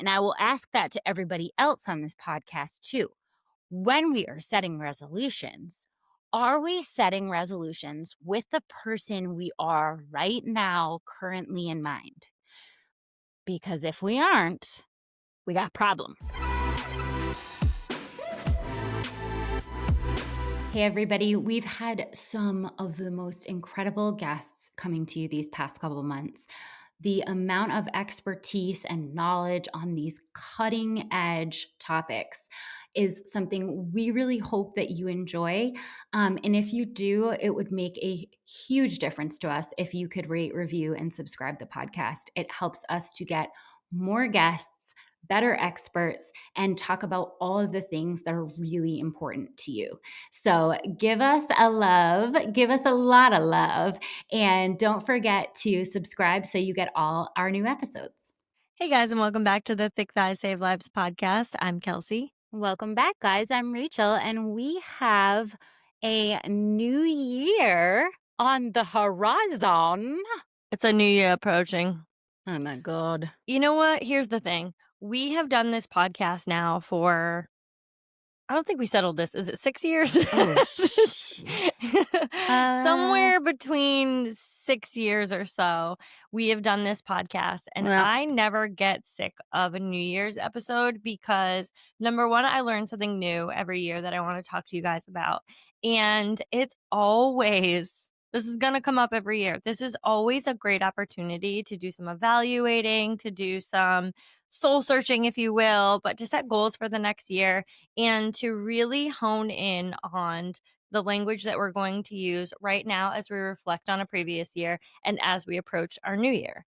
And I will ask that to everybody else on this podcast too. When we are setting resolutions, are we setting resolutions with the person we are right now, currently in mind? Because if we aren't, we got a problem. Hey, everybody. We've had some of the most incredible guests coming to you these past couple of months. The amount of expertise and knowledge on these cutting edge topics is something we really hope that you enjoy. And if you do, it would make a huge difference to us if you could rate, review, and subscribe the podcast. It helps us to get more guests, better experts, and talk about all of the things that are really important to you. So give us a love, give us a lot of love, and don't forget to subscribe so you get all our new episodes. Hey guys, and welcome back to the Thick Thighs Save Lives podcast. I'm Kelsey. Welcome back, guys. I'm Rachel, and we have a new year on the horizon. It's a new year approaching. Oh my God. You know what? Here's the thing. We have done this podcast now for, I don't think we settled this. Is it 6 years? Oh, Somewhere between 6 years or so, we have done this podcast, and yeah. I never get sick of a New Year's episode because, number one, I learn something new every year that I want to talk to you guys about. And it's always, this is going to come up every year. This is always a great opportunity to do some evaluating, to do some soul searching, if you will, but to set goals for the next year and to really hone in on the language that we're going to use right now as we reflect on a previous year and as we approach our new year.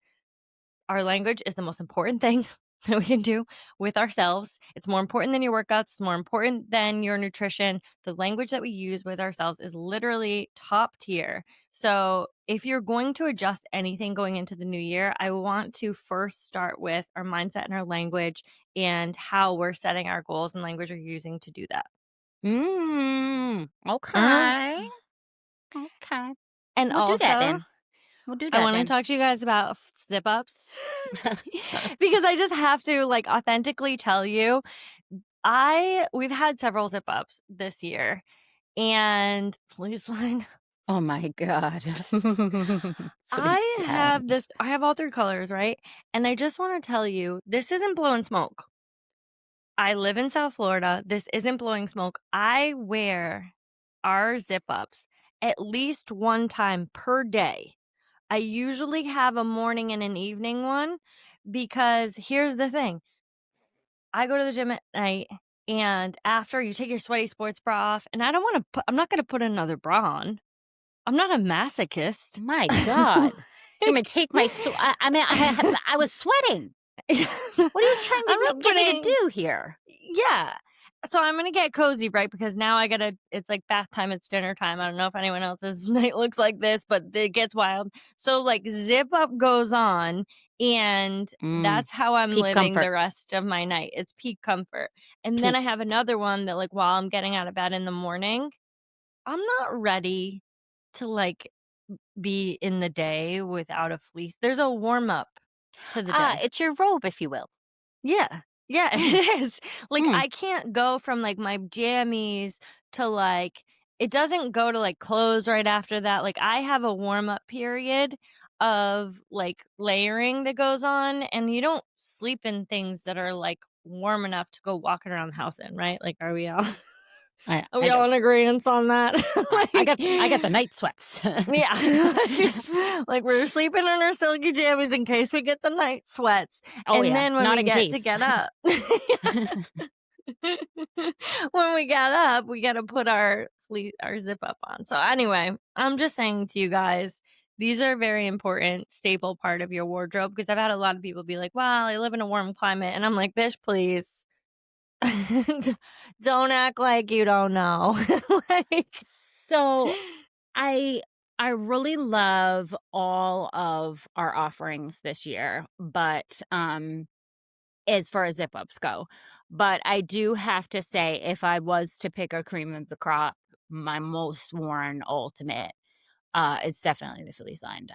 Our language is the most important thing that we can do with ourselves. It's more important than your workouts. It's more important than your nutrition. The language that we use with ourselves is literally top tier. So if you're going to adjust anything going into the new year, I want to first start with our mindset and our language and how we're setting our goals and language we're using to do that. Okay. Okay. And We'll do that also, then. We'll do I that want to then. talk to you guys about zip-ups because I just have to authentically tell you, we've had several zip-ups this year, and please line. Oh my God. I have Please I have all 3 colors, right? And I just want to tell you, this isn't blowing smoke. I live in South Florida. This isn't blowing smoke. I wear our zip-ups at least one time per day. I usually have a morning and an evening one because here's the thing. I go to the gym at night and after you take your sweaty sports bra off and I'm not going to put another bra on. I'm not a masochist. My God. You're going to take my I was sweating. What are you trying to get me to do here? Yeah. So I'm gonna get cozy, right? Because now it's like bath time, it's dinner time. I don't know if anyone else's night looks like this, but it gets wild. So zip up goes on, and that's how I'm Peak living comfort. the rest of my night. It's peak comfort. And then Peak. I have another one that while I'm getting out of bed in the morning, I'm not ready to be in the day without a fleece. There's a warm up to the day. It's your robe, if you will. Yeah. Yeah, it is. I can't go from my jammies to it doesn't go to clothes right after that. I have a warm up period of layering that goes on, and you don't sleep in things that are warm enough to go walking around the house in, right? Are we all are we all in agreement on that? I got the night sweats. Yeah. We're sleeping in our silky jammies in case we get the night sweats. Oh, and yeah. then when Not we in get case. to get up. When we get up, we got to put our zip up on. So anyway, I'm just saying to you guys, these are a very important staple part of your wardrobe because I've had a lot of people be like, "Well, I live in a warm climate." And I'm like, "Bitch, please. Don't act like you don't know." So I really love all of our offerings this year, but as far as zip ups go. But I do have to say, if I was to pick a cream of the crop, my most worn ultimate, it's definitely the fleece lined.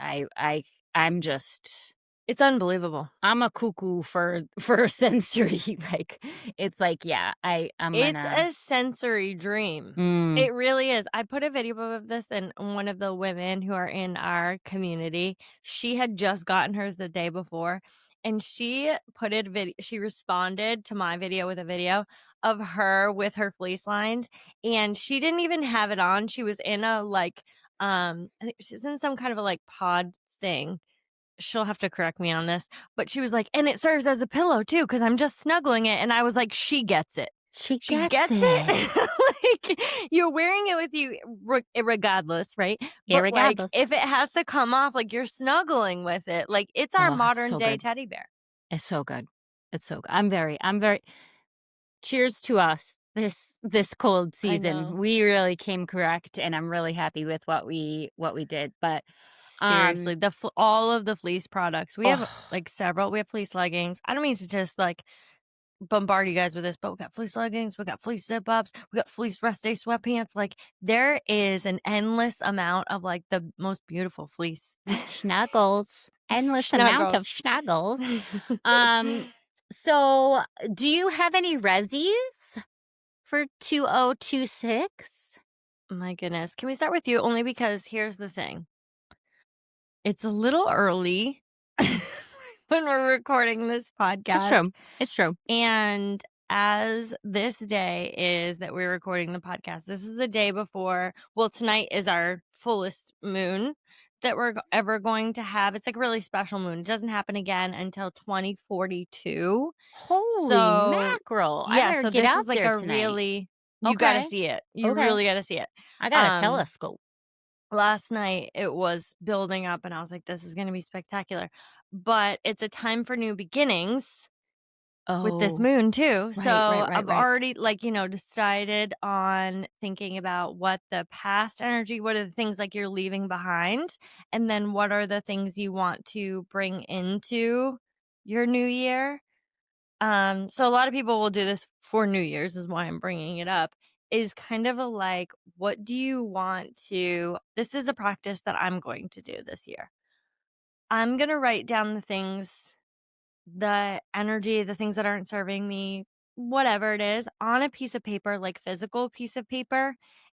I'm just It's unbelievable. I'm a cuckoo for sensory, like, it's like, yeah, I'm It's gonna a sensory dream. mm, It really is. I put a video of this, and one of the women who are in our community, she had just gotten hers the day before, and she responded to my video with a video of her with her fleece lined, and she didn't even have it on. She was in a, like, I think she's in some kind of a, like, pod thing. She'll have to correct me on this, but she was like, "And it serves as a pillow too, because 'cause I'm just snuggling it," and I was like, "She gets it. she She gets gets it, it." Like, you're wearing it with you regardless, right? But, like, irregardless. if it has to come off, like, you're snuggling with it, like, it's our Oh, it's modern so day good. teddy bear. It's so good. It's so good. I'm very cheers to us this cold I season. know. We really came correct, and I'm really happy with what we did, but, Seriously, um all of the fleece products. We have, oh, like, several. We have fleece leggings. I don't mean to just, like, bombard you guys with this, but we got fleece leggings, we got fleece zip ups, we got fleece rest day sweatpants. Like, there is an endless amount of, like, the most beautiful fleece schnuggles, endless amount of snuggles. schnuggles. Um, so do you have any resis for 2026? My goodness. Can we start with you? Only because here's the thing. It's a little early when we're recording this It's podcast. true. It's true. And as this day is that we're recording the podcast, this is the day before, well, tonight is our fullest moon that we're ever going to have. It's like a really special moon. It doesn't happen again until 2042. Holy So, mackerel. I yeah, better so get this out is like there a tonight. really, you got to Okay. see it. You Okay. really got to see it. I got a Um, telescope. Last night it was building up and I was like, this is going to be spectacular. But it's a time for new beginnings with this Oh, moon too. right, right, So right, I've right. already, like, decided on thinking about what the past energy, what are the things like you're leaving behind, and then what are the things you want to bring into your new year. So a lot of people will do this for New Year's is why I'm bringing it up. Is kind of a like, what do you want to, this is a practice that I'm going to do this year. I'm going to write down the energy, the things that aren't serving me, whatever it is, on a piece of paper, like physical piece of paper,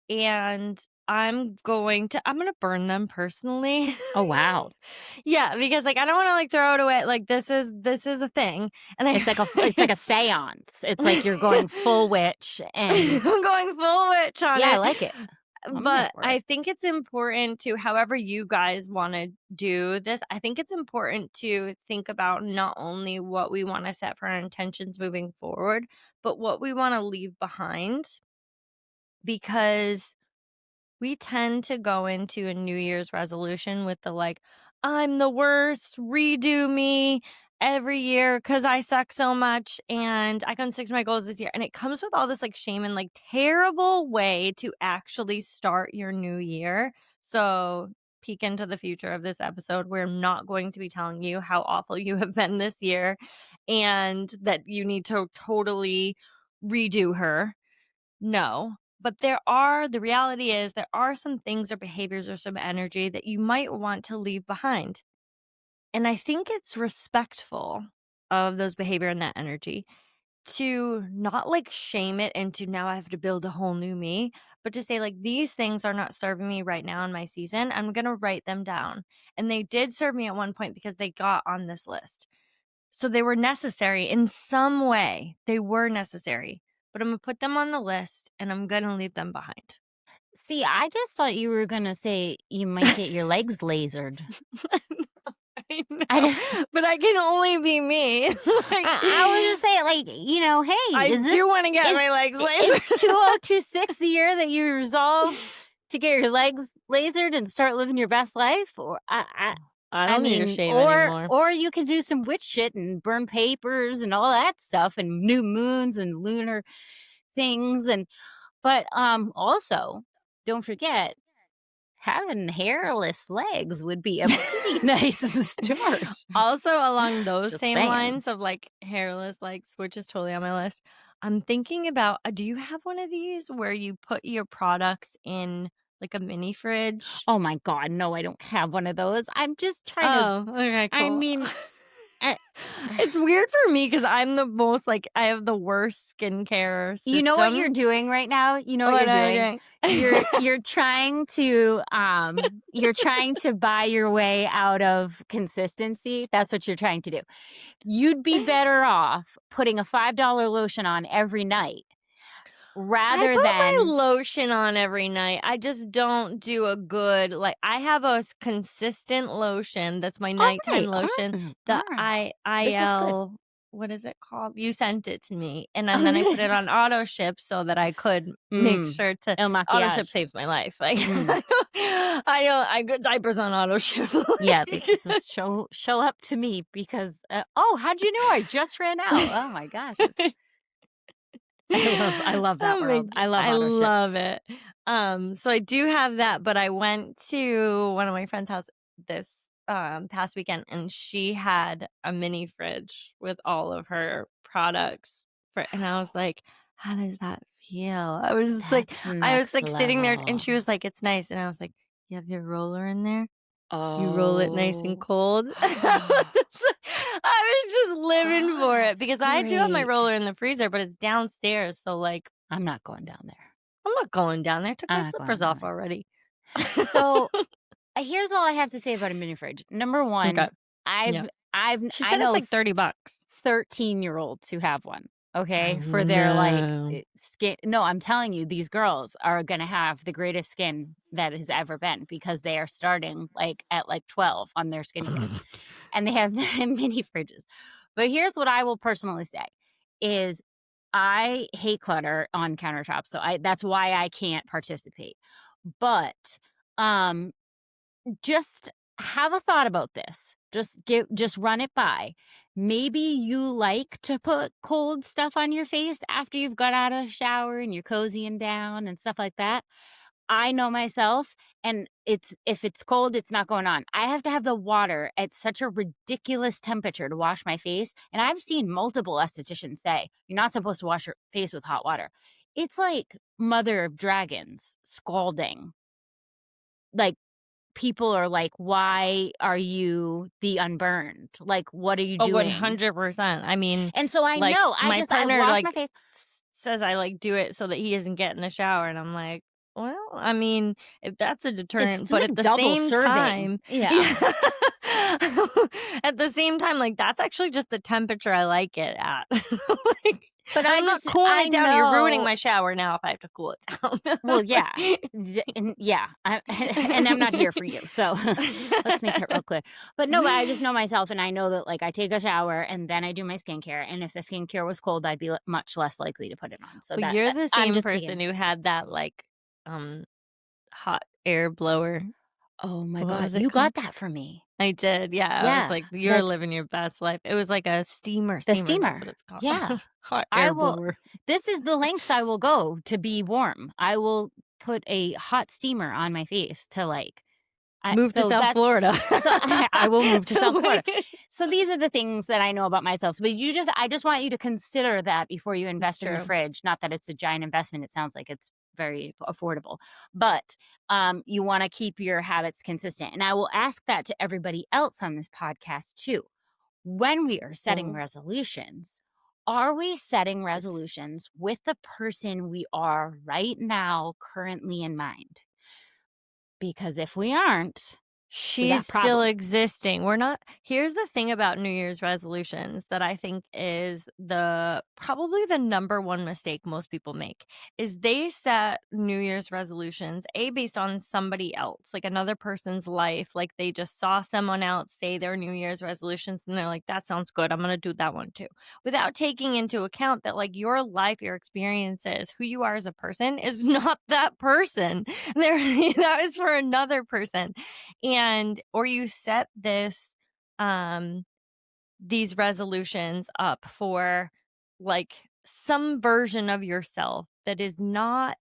and I'm gonna burn them personally. Oh, wow. Yeah, because, like, I don't wanna, like, throw it away, like, this is a thing, and I It's like a seance. It's like you're going full witch and I'm going full witch on yeah, I it. like it. I'm here But for it. I think it's important to, however you guys wanna do this, I think it's important to think about not only what we wanna set for our intentions moving forward, but what we wanna leave behind, because we tend to go into a New Year's resolution with the, like, "I'm the worst, redo me every year because I suck so much and I couldn't stick to my goals this year." And it comes with all this, like, shame and, like, terrible way to actually start your new year. So, peek into the future of this episode, we're not going to be telling you how awful you have been this year and that you need to totally redo her. No, but the reality is there are some things or behaviors or some energy that you might want to leave behind. And I think it's respectful of those behavior and that energy to not, like, shame it into now I have to build a whole new me, but to say, like, these things are not serving me right now in my season. I'm going to write them down. And they did serve me at one point because they got on this list. So they were necessary in some way. They were necessary, but I'm gonna put them on the list and I'm gonna leave them behind. See, I just thought you were gonna say you might get your legs lasered. I I know, d but I can only be me. Like, I was just saying, like, hey, I do want to get my legs is lasered. 2026 the year that you resolve to get your legs lasered and start living your best life? Or I I don't need a mean, shame anymore. or you can do some witch shit and burn papers and all that stuff and new moons and lunar things but also don't forget having hairless legs would be a pretty nice start. Also, along those Just same saying. lines of, like, hairless legs, which is totally on my list, I'm thinking about, do you have one of these where you put your products in, like, a mini fridge? Oh my god, no, I don't have one of those. I'm just trying to Oh, okay, I cool. mean, Eh, It's weird for me because 'cause I'm the most, like, I have the worst skincare you know what you're system. doing right now? You know what What you're am I doing? doing? You're trying to buy your way out of consistency. That's what you're trying to do. You'd be better off putting a $5 lotion on every night I rather put my than lotion on every night. I just don't do a good, like, I have a consistent lotion that's my nighttime alright, lotion, the alright. This is good. IL, what is it called? You sent it to me, and then I put it on auto ship so that I could make Mm, sure to, el auto ship maquillage. saves my life. Like, Mm. I get diapers on auto ship. Yeah, they Like just show up to me because, "Oh, how'd you know I just ran out?" Oh my gosh, it's I love that Oh my world. g I love I auto ship. love it. So I do have that, but I went to one of my friend's house this, past weekend, and she had a mini fridge with all of her products for, and I was like, "How does that feel?" That's I was, next like, sitting there, and level. she was like, "It's nice," and I was like, "You have your roller in there? You roll it nice and Oh. cold?" I was just living Oh, for it that's because I do have my great. roller in the freezer, but it's downstairs, so, like, I'm not going down there. I'm not going down there. I took I'm my not slippers going down off there. already. So, here's all I have to say about a mini fridge. Number Okay. 1, Yeah. I've I've She I said it's know like $30. 13-year-olds who have one, I okay? For their, like, know. skin no, I'm telling you, these girls are gonna have the greatest skin that has ever been because they are starting, like, at, like, 12 on their skincare, and they have mini fridges. But here's what I will personally say, is I hate clutter on countertops, so I that's why I can't participate. But, um just have a thought about this. Just run it by. Maybe you like to put cold stuff on your face after you've got out of the shower and you're cozying down and stuff like that. I know myself, and it's if it's cold, it's not going on. I have to have the water at such a ridiculous temperature to wash my face, and I've seen multiple estheticians say, "You're not supposed to wash your face with hot water." It's like mother of dragons scalding. Like, people are like, "Why are you the unburned? Like, what are you Oh, doing?" 100%. I mean, And so I like, know, my I partner, wash my like, face. says I, like, do it so that he doesn't get in the shower, and I'm like, "Well, I mean, if that's a deterrent," It's but at like the double same serving. time, Yeah. yeah. At the same time, like, that's actually just the temperature I like it at. Like, But I'm not cooling I it down. You're ruining know. my shower now if I have to cool it down. Well, yeah. Like And yeah, and I'm not here for you, so let's make that real clear. But no, but I just know myself, and I know that, like, I take a shower, and then I do my skincare, and if the skincare was cold, I'd be much less likely to put it on. So Well, that you're the I'm same just person taking. who had that, like, um, hot air blower. Oh my What god, was it you called? got that from me. I did, yeah, I was Yeah, like, "You're that's living your best life." It was like a the steamer, that's steamer. what it's called. Yeah. Hot I air will blower. This is the lengths I will go to be warm. I will put a hot steamer on my face to, like, Move to so South that Florida. so I will move to South Florida. Like So these are the things that I know about myself. So, but I just want you to consider that before you It's invest in the true. fridge. Not that it's a giant investment. It sounds like it's very affordable, but you want to keep your habits consistent. And I will ask that to everybody else on this podcast too. When we are setting Well, resolutions, are we setting it's resolutions with the person we are right now, currently in mind? Because if we aren't, we got she's a still problem. existing. We're not Here's the thing about New Year's resolutions that I think is the probably the number one mistake most people make is they set New Year's resolutions based on somebody else, like another person's life. Like they just saw someone else say their New Year's resolutions and they're like, that sounds good. I'm going to do that one too. Without taking into account that like your life, your experiences, who you are as a person is not that person. There that is for another person. And or you set um these resolutions up for like some version of yourself that is not,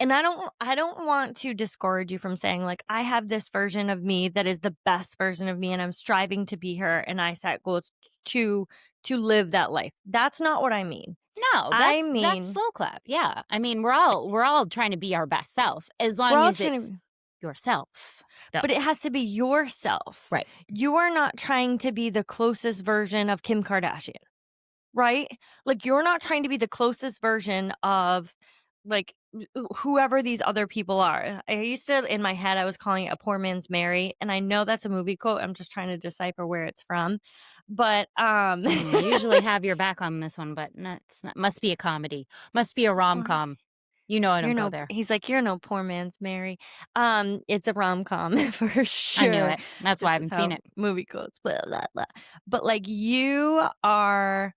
and I don't want to discourage you from saying like I have this version of me that is the best version of me and I'm striving to be her and I set goals to to live that life. That's not what I mean. No, I that's mean, slow clap. Yeah. I mean, we're all trying to be our best self as we're long all as trying to, yourself, though. But it has to be yourself. Right. You are not trying to be the closest version of Kim Kardashian, right? Like, you're not trying to be the closest version of, like, whoever these other people are. I used to, in my head, I was calling it a poor man's Mary, and I know that's a movie quote. I'm just trying to decipher where it's from. But, I usually have your back on this one, but no, it's not. Must be a comedy. Must be a rom-com. You know I You're don't go no there. he's like, "You're no poor man's Mary." It's a rom-com for I knew sure. it. That's why I This is haven't seen how it. movie quotes, blah, blah, blah. But, like, you are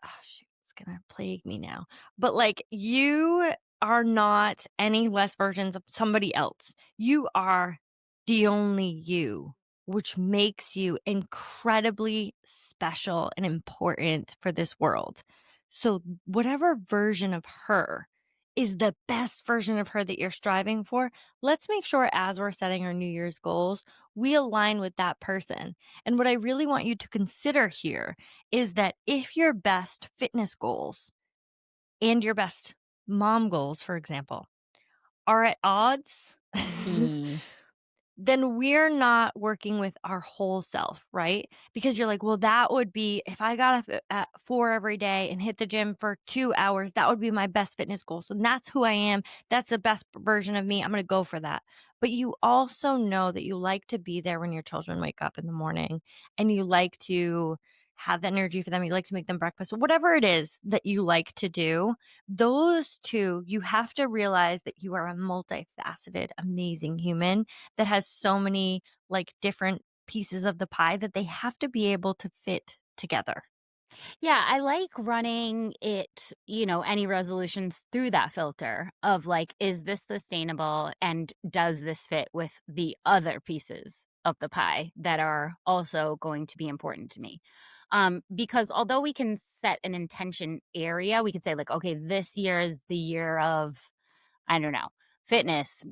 oh, shoot, it's gonna plague me now. But, like, you are not any less versions of somebody else. You are the only you, which makes you incredibly special and important for this world. So, whatever version of her is the best version of her that you're striving for, let's make sure as we're setting our New Year's goals, we align with that person. And what I really want you to consider here is that if your best fitness goals and your best mom goals, for example, are at odds, E then we're not working with our whole self, right? Because you're like, well, that would be if I got up at 4 every day and hit the gym for 2 hours, that would be my best fitness goal. So that's who I am. That's the best version of me. I'm going to go for that. But you also know that you like to be there when your children wake up in the morning and you like to have the energy for them. You like to make them breakfast, whatever it is that you like to do. Those two, you have to realize that you are a multifaceted, amazing human that has so many, like, different pieces of the pie that they have to be able to fit together. Yeah, I like running it, any resolutions through that filter of like, is this sustainable and does this fit with the other pieces of the pie that are also going to be important to me? Because although we can set an intention area, we could say, like, okay, this year is the year of, I don't know, fitness,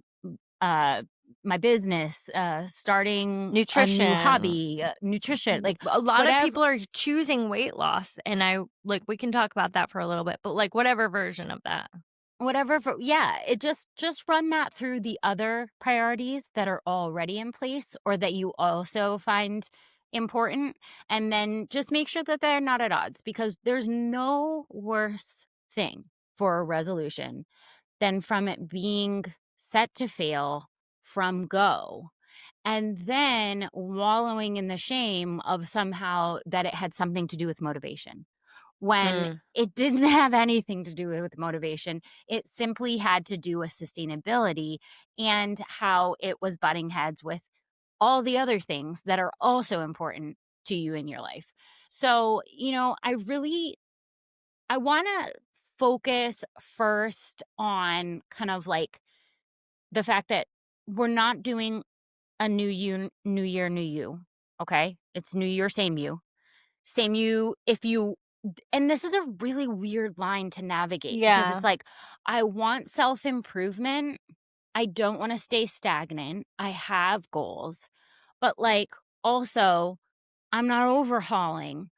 uh, my business, starting a new Nutrition. hobby, nutrition, like A lot of whatever. people are choosing weight loss, and we can talk about that for a little bit, but, like, whatever version of that. Whatever for yeah, it just run that through the other priorities that are already in place or that you also find important, and then just make sure that they're not at odds because there's no worse thing for a resolution than from it being set to fail from go, and then wallowing in the shame of somehow that it had something to do with motivation when Mm. it didn't have anything to do with motivation. It simply had to do with sustainability and how it was butting heads with all the other things that are also important to you in your life. So, I want to focus first on kind of like the fact that we're not doing a new year, new you. Okay? It's new year, same you. Same you if you and this is a really weird line to navigate because it's Yeah. like, I want self-improvement. I don't wanna stay stagnant. I have goals, but, like, also, I'm not overhauling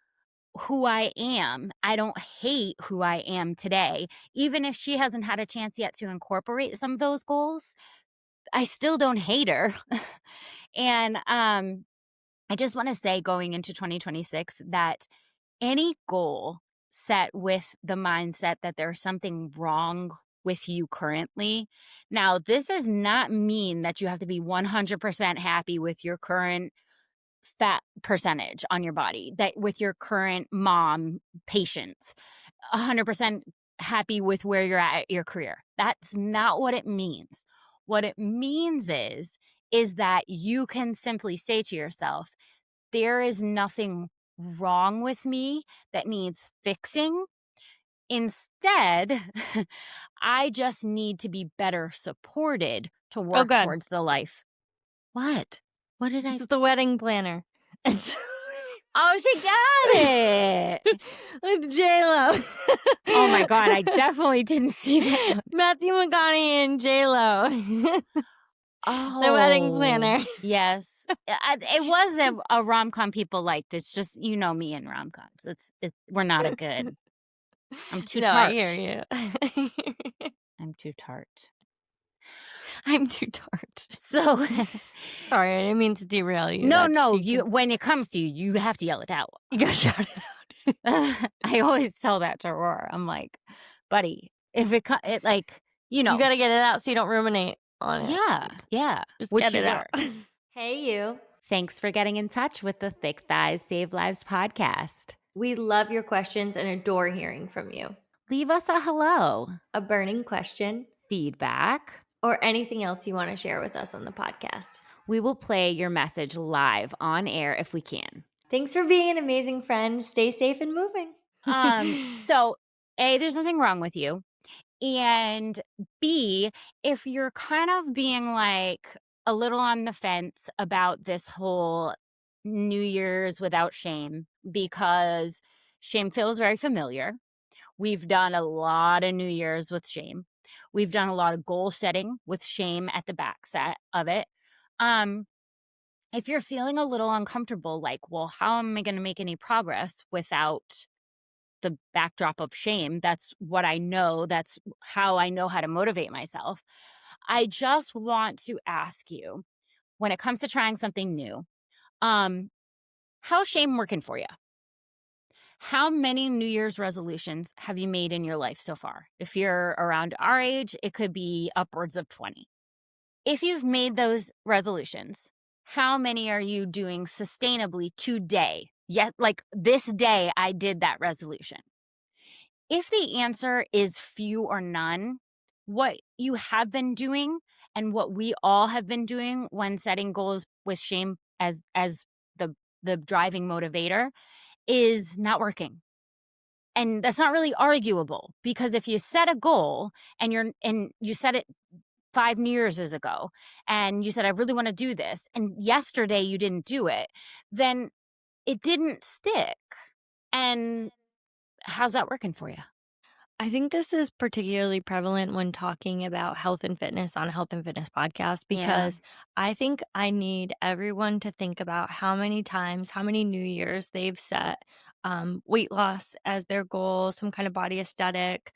who I am. I don't hate who I am today. Even if she hasn't had a chance yet to incorporate some of those goals, I still don't hate her. And, I just wanna say going into 2026 that any goal set with the mindset that there's something wrong with you currently. Now, this does not mean that you have to be 100% happy with your current fat percentage on your body, that with your current mom patience, 100% happy with where you're at your career. That's not what it means. What it means is that you can simply say to yourself, there is nothing wrong with me that needs fixing. Instead, I just need to be better supported to Oh, work god. towards the life. What? What did I This is the wedding planner. Oh, she got it. With J-Lo. Oh my god, I definitely didn't see that one. Matthew McConaughey and J-Lo. The wedding Oh, planner. yes. It was a rom-com people liked. It's just, me and rom-coms. We're not a good. I'm too No, I hear tart. you. I'm too tart. I'm too tart. So Sorry, I didn't mean to derail you. no, That's no, you you can when it comes to you, you have to yell it out. you gotta shout it out. I always tell that to Roar. I'm like, "Buddy, if it like, You gotta get it out so you don't ruminate on it. yeah, yeah, Just which get you it out. were." Hey, you. Thanks for getting in touch with the Thick Thighs Save Lives podcast. We love your questions and adore hearing from you. Leave us a hello, A burning question, feedback. or anything else you want to share with us on the podcast. We will play your message live on air if we can. Thanks for being an amazing friend. Stay safe and moving. So A, there's nothing wrong with you. And B, if you're kind of being like a little on the fence about this whole New Year's without shame, because shame feels very familiar. We've done a lot of New Year's with shame. We've done a lot of goal setting with shame at the back set of it. Um, if you're feeling a little uncomfortable, like, well, how am I going to make any progress without the backdrop of shame? That's what I know. That's how I know how to motivate myself. I just want to ask you, when it comes to trying something new, um, how's shame working for you? How many New Year's resolutions have you made in your life so far? If you're around our age, it could be upwards of 20. If you've made those resolutions, how many are you doing sustainably today? Yet, like this day, I did that resolution. If the answer is few or none, what you have been doing and what we all have been doing when setting goals with shame as the driving motivator is not working. And that's not really arguable, because if you set a goal and you set it 5 New Year's ago and you said, I really want to do this, and yesterday you didn't do it, then it didn't stick. And how's that working for you? I think this is particularly prevalent when talking about health and fitness on a health and fitness podcast, Yeah. because I think I need everyone to think about how many times, how many New Year's they've set weight loss as their goal, some kind of body aesthetic,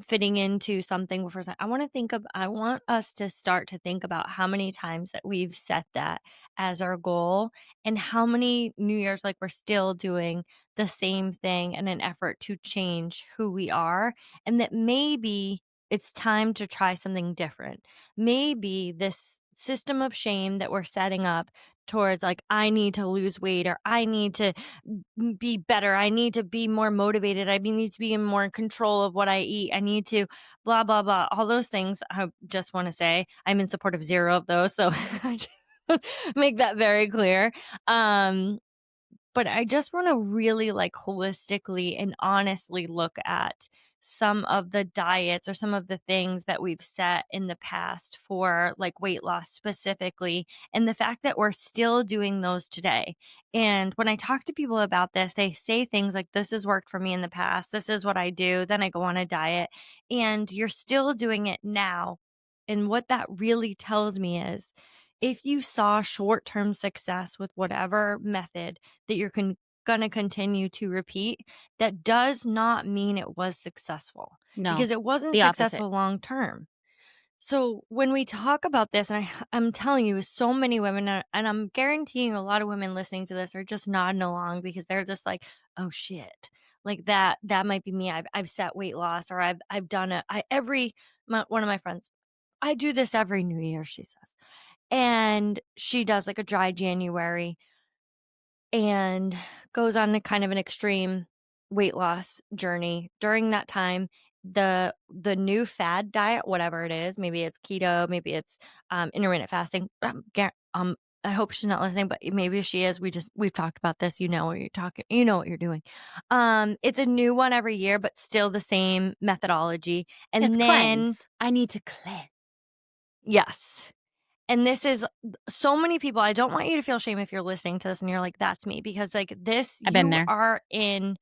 fitting into something before. I want us to start to think about how many times that we've set that as our goal, and how many New Year's like we're still doing the same thing in an effort to change who we are, and that maybe it's time to try something different. Maybe this system of shame that we're setting up towards, like, I need to lose weight, or I need to be better, I need to be more motivated, I need to be in more control of what I eat, I need to blah blah blah, all those things. I just want to say I'm in support of zero of those, so make that very clear. um but I just wanna really, like, holistically and honestly look at some of the diets or some of the things that we've set in the past for, like, weight loss specifically, and the fact that we're still doing those today. And when I talk to people about this, they say things like, "This has worked for me in the past. This is what I do." Then I go on a diet, and you're still doing it now. And what that really tells me is, if you saw short-term success with whatever method that you're gonna continue to repeat, that does not mean it was successful, No, because it wasn't the opposite. successful long term. So when we talk about this, and I'm telling you, so many women, and I'm guaranteeing a lot of women listening to this are just nodding along, because they're just like, "Oh shit, like that might be me. I've set weight loss, or I've done it. One of my friends, I do this every New Year," she says, and she does like a dry January and goes on a kind of an extreme weight loss journey. During that time, the new fad diet, whatever it is, maybe it's keto, maybe it's intermittent fasting. I hope she's not listening, but maybe she is. We've talked about this. You know what you're talking. You know what you're doing. It's a new one every year, but still the same methodology. It's And then cleanse. I need to cleanse. yes, and this is so many people. I don't want you to feel shame if you're listening to this and you're like, "That's me," because, like, this, I've been you there. are in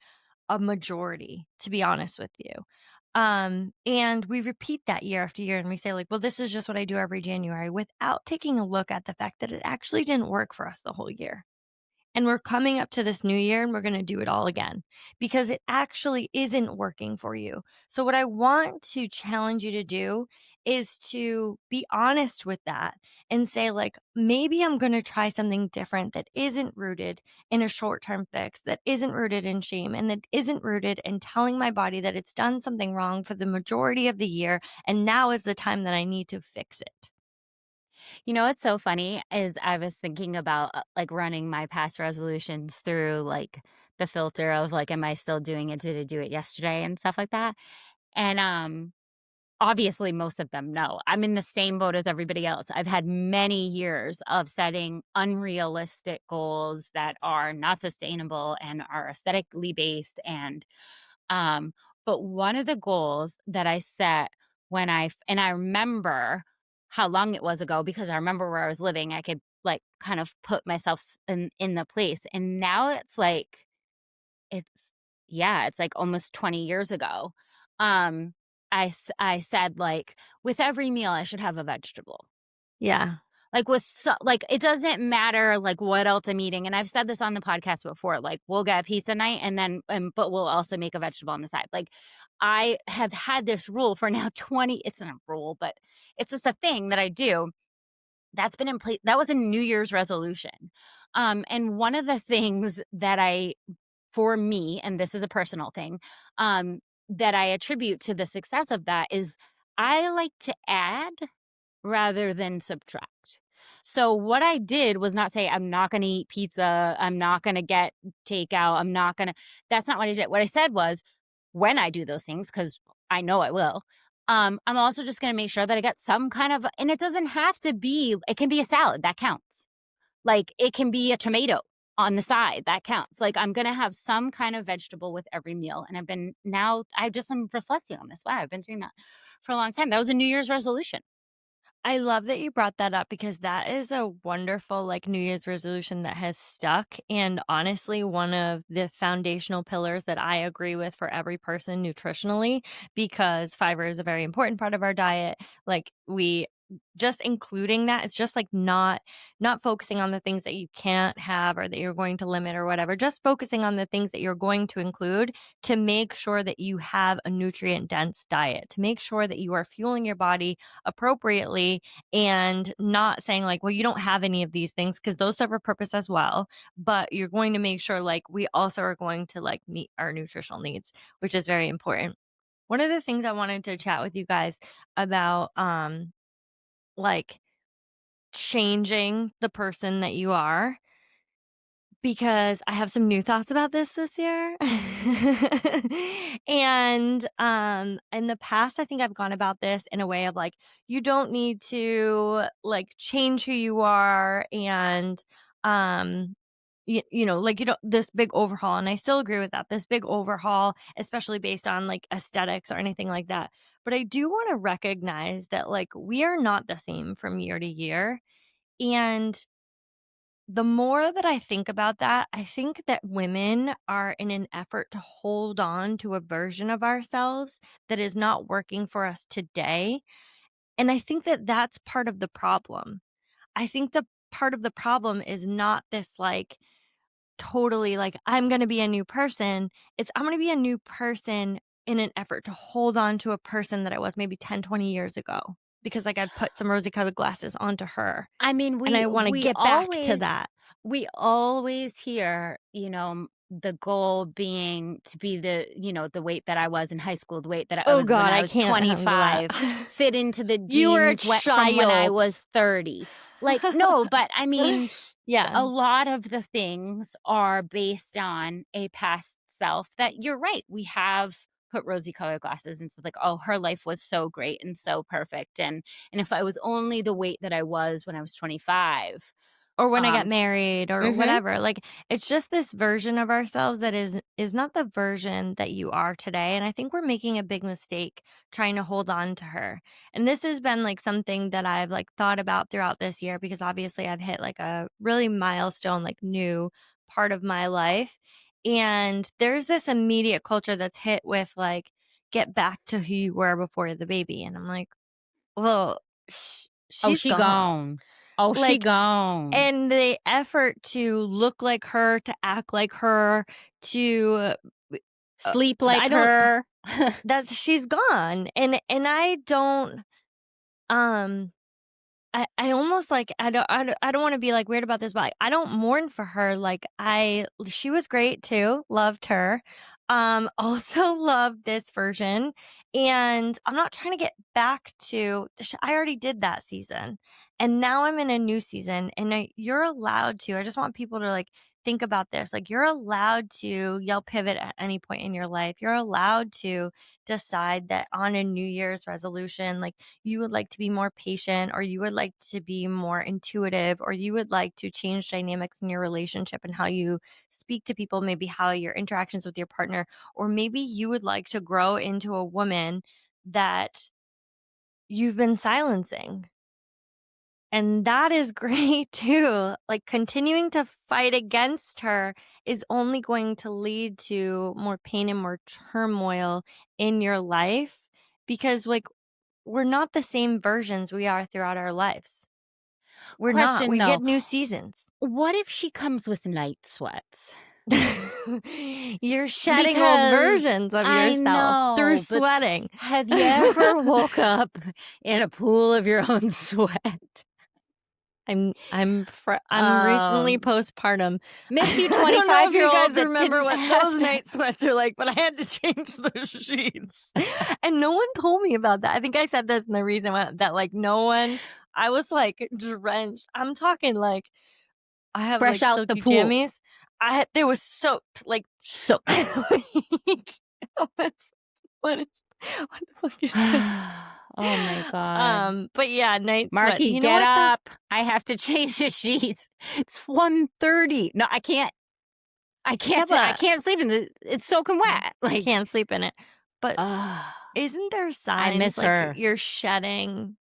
a majority, to be honest with you. And we repeat that year after year, and we say, like, "Well, this is just what I do every January," without taking a look at the fact that it actually didn't work for us the whole year. And we're coming up to this new year, and we're gonna do it all again, because it actually isn't working for you. So what I want to challenge you to do is to be honest with that and say, like, maybe I'm going to try something different that isn't rooted in a short term fix, that isn't rooted in shame, and that isn't rooted in telling my body that it's done something wrong for the majority of the year. And now is the time that I need to fix it. You know what's so funny is I was thinking about, like, running my past resolutions through, like, the filter of, like, am I still doing it? Did I do it yesterday? And stuff like that. And, obviously, most of them, no. I'm in the same boat as everybody else. I've had many years of setting unrealistic goals that are not sustainable and are aesthetically based um, but one of the goals that I set when and I remember how long it was ago because I remember where I was living. I could like kind of put myself in the place. And now it's like it's yeah, it's like almost 20 years ago. Um I said like with every meal I should have a vegetable. Yeah. Like, like, it doesn't matter, like, what else I'm eating, and I've said this on the podcast before, like, we'll get pizza night and then but we'll also make a vegetable on the side. Like, I have had this rule for now 20 it's not a rule, but it's just a thing that I do that's been in place that was a New Year's resolution. And one of the things that for me, and this is a personal thing, that I attribute to the success of that is I like to add rather than subtract. So what I did was not say, I'm not gonna eat pizza, I'm not gonna get takeout, I'm not gonna that's not what I did. What I said was, when I do those things, because I know I will, I'm also just gonna make sure that I get some kind of and it doesn't have to be it can be a salad, that counts. Like, it can be a tomato on the side, that counts. Like, I'm gonna have some kind of vegetable with every meal, and I just am reflecting on this. Wow, I've been doing that for a long time. That was a New Year's resolution. I love that you brought that up because that is a wonderful, like, New Year's resolution that has stuck, and honestly, one of the foundational pillars that I agree with for every person nutritionally, because fiber is a very important part of our diet. Like, we just including that, it's just, like, not focusing on the things that you can't have or that you're going to limit or whatever, just focusing on the things that you're going to include to make sure that you have a nutrient-dense diet, to make sure that you are fueling your body appropriately and not saying like, well, you don't have any of these things because those serve a purpose as well. But you're going to make sure like we also are going to like meet our nutritional needs, which is very important. One of the things I wanted to chat with you guys about, like changing the person that you are because I have some new thoughts about this year. And, in the past, I think I've gone about this in a way of, like, you don't need to, like, change who you are and, um, like, you don't this big overhaul, and I still agree with that, this big overhaul, especially based on, like, aesthetics or anything like that. But I do wanna recognize that, like, we are not the same from year to year, and the more that I think about that, I think that women are in an effort to hold on to a version of ourselves that is not working for us today. And I think that that's part of the problem. I think the part of the problem is not this like totally like, I'm going to be a new person. It's I'm going to be a new person in an effort to hold on to a person that I was maybe 10, 20 years ago because like I've put some rosy colored glasses onto her I mean, and I want to get back to that. we always hear, the goal being to be the weight that I was in high school, the weight that I Oh was when god, I I was can't handle that. 25, fit into the You were a jeans from when I child. was 30. Like, no, but I mean, Yeah. a lot of the things are based on a past self that you're right. We have put rosy colored glasses and said like, oh, her life was so great and so perfect. And if I was only the weight that I was when I was 25, Or when I got um, married or mhm. whatever, like, it's just this version of ourselves that is not the version that you are today, and I think we're making a big mistake trying to hold on to her, and this has been, like, something that I've, like, thought about throughout this year because obviously I've hit, like, a really milestone, like, new part of my life, and there's this immediate culture that's hit with, like, "Get back to who you were before the baby," and I'm like, "Well, Oh, she's she gone." gone. Oh, she Like, gone. and the effort to look like her, to act like her, to Sleep I like don't her. that's she's gone, and I don't Um, I almost, like, I don't wanna be, like, weird about this, but, like, I don't mourn for her, like, I she was great too, loved her. Also loved this version, and I'm not trying to get back to I already did that season, and now I'm in a new season, and you're allowed to I just want people to, like, think about this, like, you're allowed to yell pivot at any point in your life. You're allowed to decide that on a New Year's resolution, like, you would like to be more patient, or you would like to be more intuitive, or you would like to change dynamics in your relationship and how you speak to people, maybe how your interactions with your partner, or maybe you would like to grow into a woman that you've been silencing. And that is great too. Like, continuing to fight against her is only going to lead to more pain and more turmoil in your life because, like, we're not the same versions we are throughout our lives. We're not. Question We get though, new seasons. what if she comes with night sweats? You're shedding old Because versions of I yourself through know, but sweating. have you ever woke up in a pool of your own sweat? I'm recently Um, postpartum. Miss you I don't know if you 25-year-old guys that remember didn't what have those to. night sweats are like, but I had to change the sheets. And no one told me about that. I think I said this in the reason why that, like, no one I was, like, drenched. I'm talking, like, I have, Fresh like, out the silky pool. jammies. They was soaked, like, Soaked. like, what is what the fuck is this? Oh my god. But yeah, night sweats. Marky, You know get what though? up. I have to change the sheets. It's 1:30. No, I can't. Yeah, I but can't sleep in the it's soaking wet. Like, can't sleep in it. But ah, isn't there I signs miss like her. you're shedding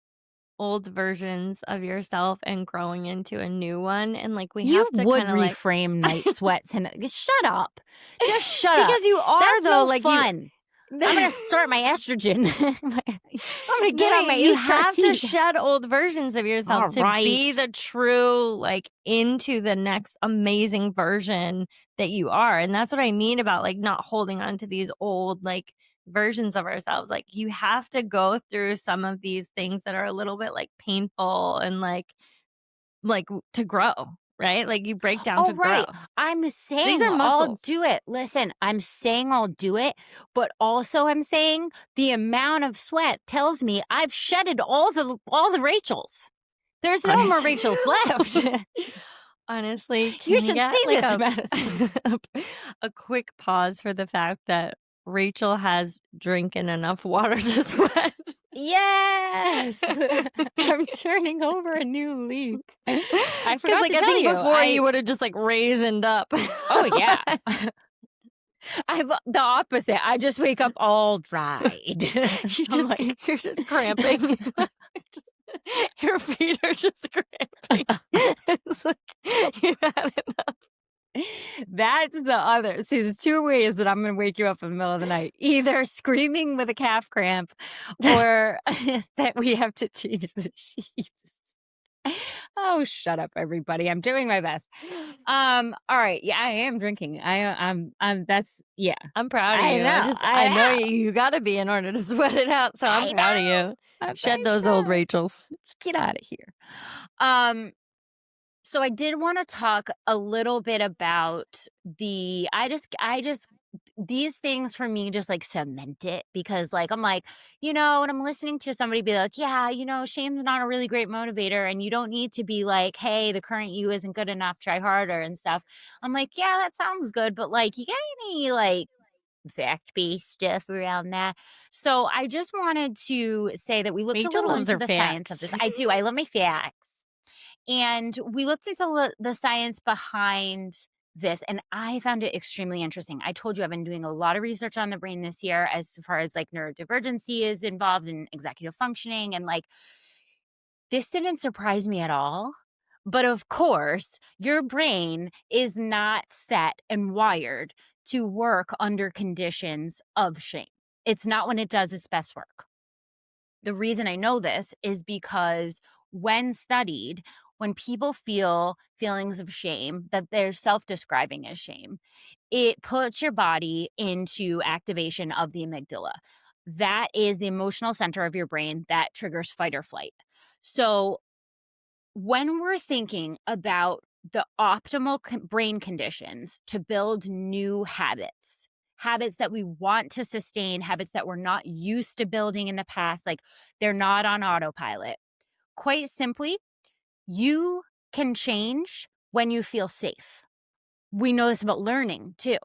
old versions of yourself and growing into a new one? And like we You have to would kind of like reframe night sweats and shut up. Just shut up. because you are That's though, no like you fun. I'm gonna start my estrogen. I'm gonna No, get on my you have to HRT. shed old versions of yourself All to be right. the true, like, into the next amazing version that you are, and that's what I mean about, like, not holding on to these old, like, versions of ourselves, like, you have to go through some of these things that are a little bit, like, painful and, to grow, right? Like, you break down to All grow. right. I'm These saying are I'll muscles. do it. Listen, I'm saying I'll do it, but also I'm saying the amount of sweat tells me I've shedded all the Rachels. There's no more Honestly. Rachels left. Honestly, You can you should get, see like, this, a Madison. a quick pause for the fact that Rachel has drinking enough water to sweat? Yes. I'm turning over a new leaf. I Because forgot like, to I tell think you. before you would've just, like, raisined up. Oh yeah. I'm the opposite. I just wake up all dried. I'm like, You're just cramping. Just your feet are just cramping. It's like, you had enough. that's the other. See, there's two ways that I'm going to wake you up in the middle of the night: either screaming with a calf cramp, or that we have to change the sheets. Oh, shut up, everybody! I'm doing my best. All right. Yeah, I am drinking. I'm. That's yeah. I'm proud of I you. know. I know I know. you gotta be in order to sweat it out, so I'm I proud of know. you. I'm Shed very those old proud. Rachels. Get out of here. Um, so I did want to talk a little bit about I just these things for me just like cement it because like I'm like, when I'm listening to somebody be like, yeah, shame's not a really great motivator and you don't need to be like, hey, the current you isn't good enough, try harder and stuff. I'm like, yeah, that sounds good, but like you got any like fact-based stuff around that? So I just wanted to say that we looked a Rachel little loves into her the science of facts. this. I do. I love my facts. And we looked into the science behind this, and I found it extremely interesting. I told you I've been doing a lot of research on the brain this year as far as like neurodivergency is involved in executive functioning. And like, this didn't surprise me at all. But of course, your brain is not set and wired to work under conditions of shame. It's not when it does its best work. The reason I know this is because when studied, when people feel feelings of shame that they're self describing as shame, it puts your body into activation of the amygdala. That is the emotional center of your brain that triggers fight or flight. So, when we're thinking about the optimal brain conditions to build new habits, habits that we want to sustain, habits that we're not used to building in the past, like they're not on autopilot, quite simply, you can change when you feel safe. We know this about learning too.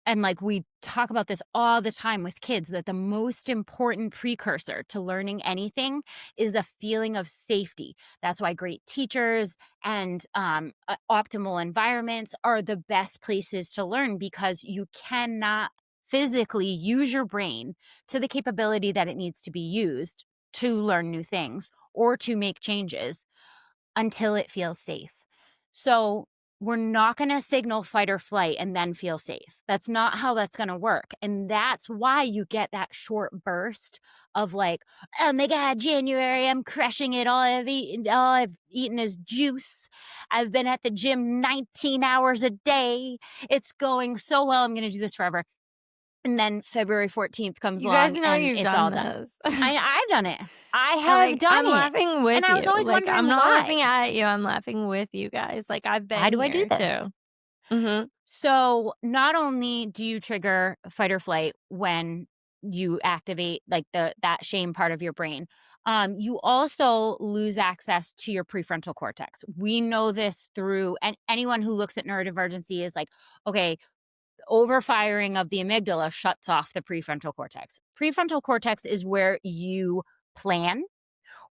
And like we talk about this all the time with kids that the most important precursor to learning anything is the feeling of safety. That's why great teachers and optimal environments are the best places to learn because you cannot physically use your brain to the capability that it needs to be used to learn new things or to make changes until it feels safe. So we're not going to signal fight or flight and then feel safe. That's not how that's going to work. And that's why you get that short burst of like, oh my God, January, I'm crushing it. All I've eaten is juice. I've been at the gym 19 hours a day. It's going so well. I'm going to do this forever. And then February 14th comes You guys along know and you've it's all done done. this. I've done it. I And, have like, done I'm it. laughing with And I was you. always Like, wondering I'm not why. laughing at you, I'm laughing with you guys. Like, I've Why been do I do here this? too. Mhm. So, not only do you trigger fight or flight when you activate like that shame part of your brain, you also lose access to your prefrontal cortex. We know this through and anyone who looks at neurodivergency is like, okay, overfiring of the amygdala shuts off the prefrontal cortex. Prefrontal cortex is where you plan,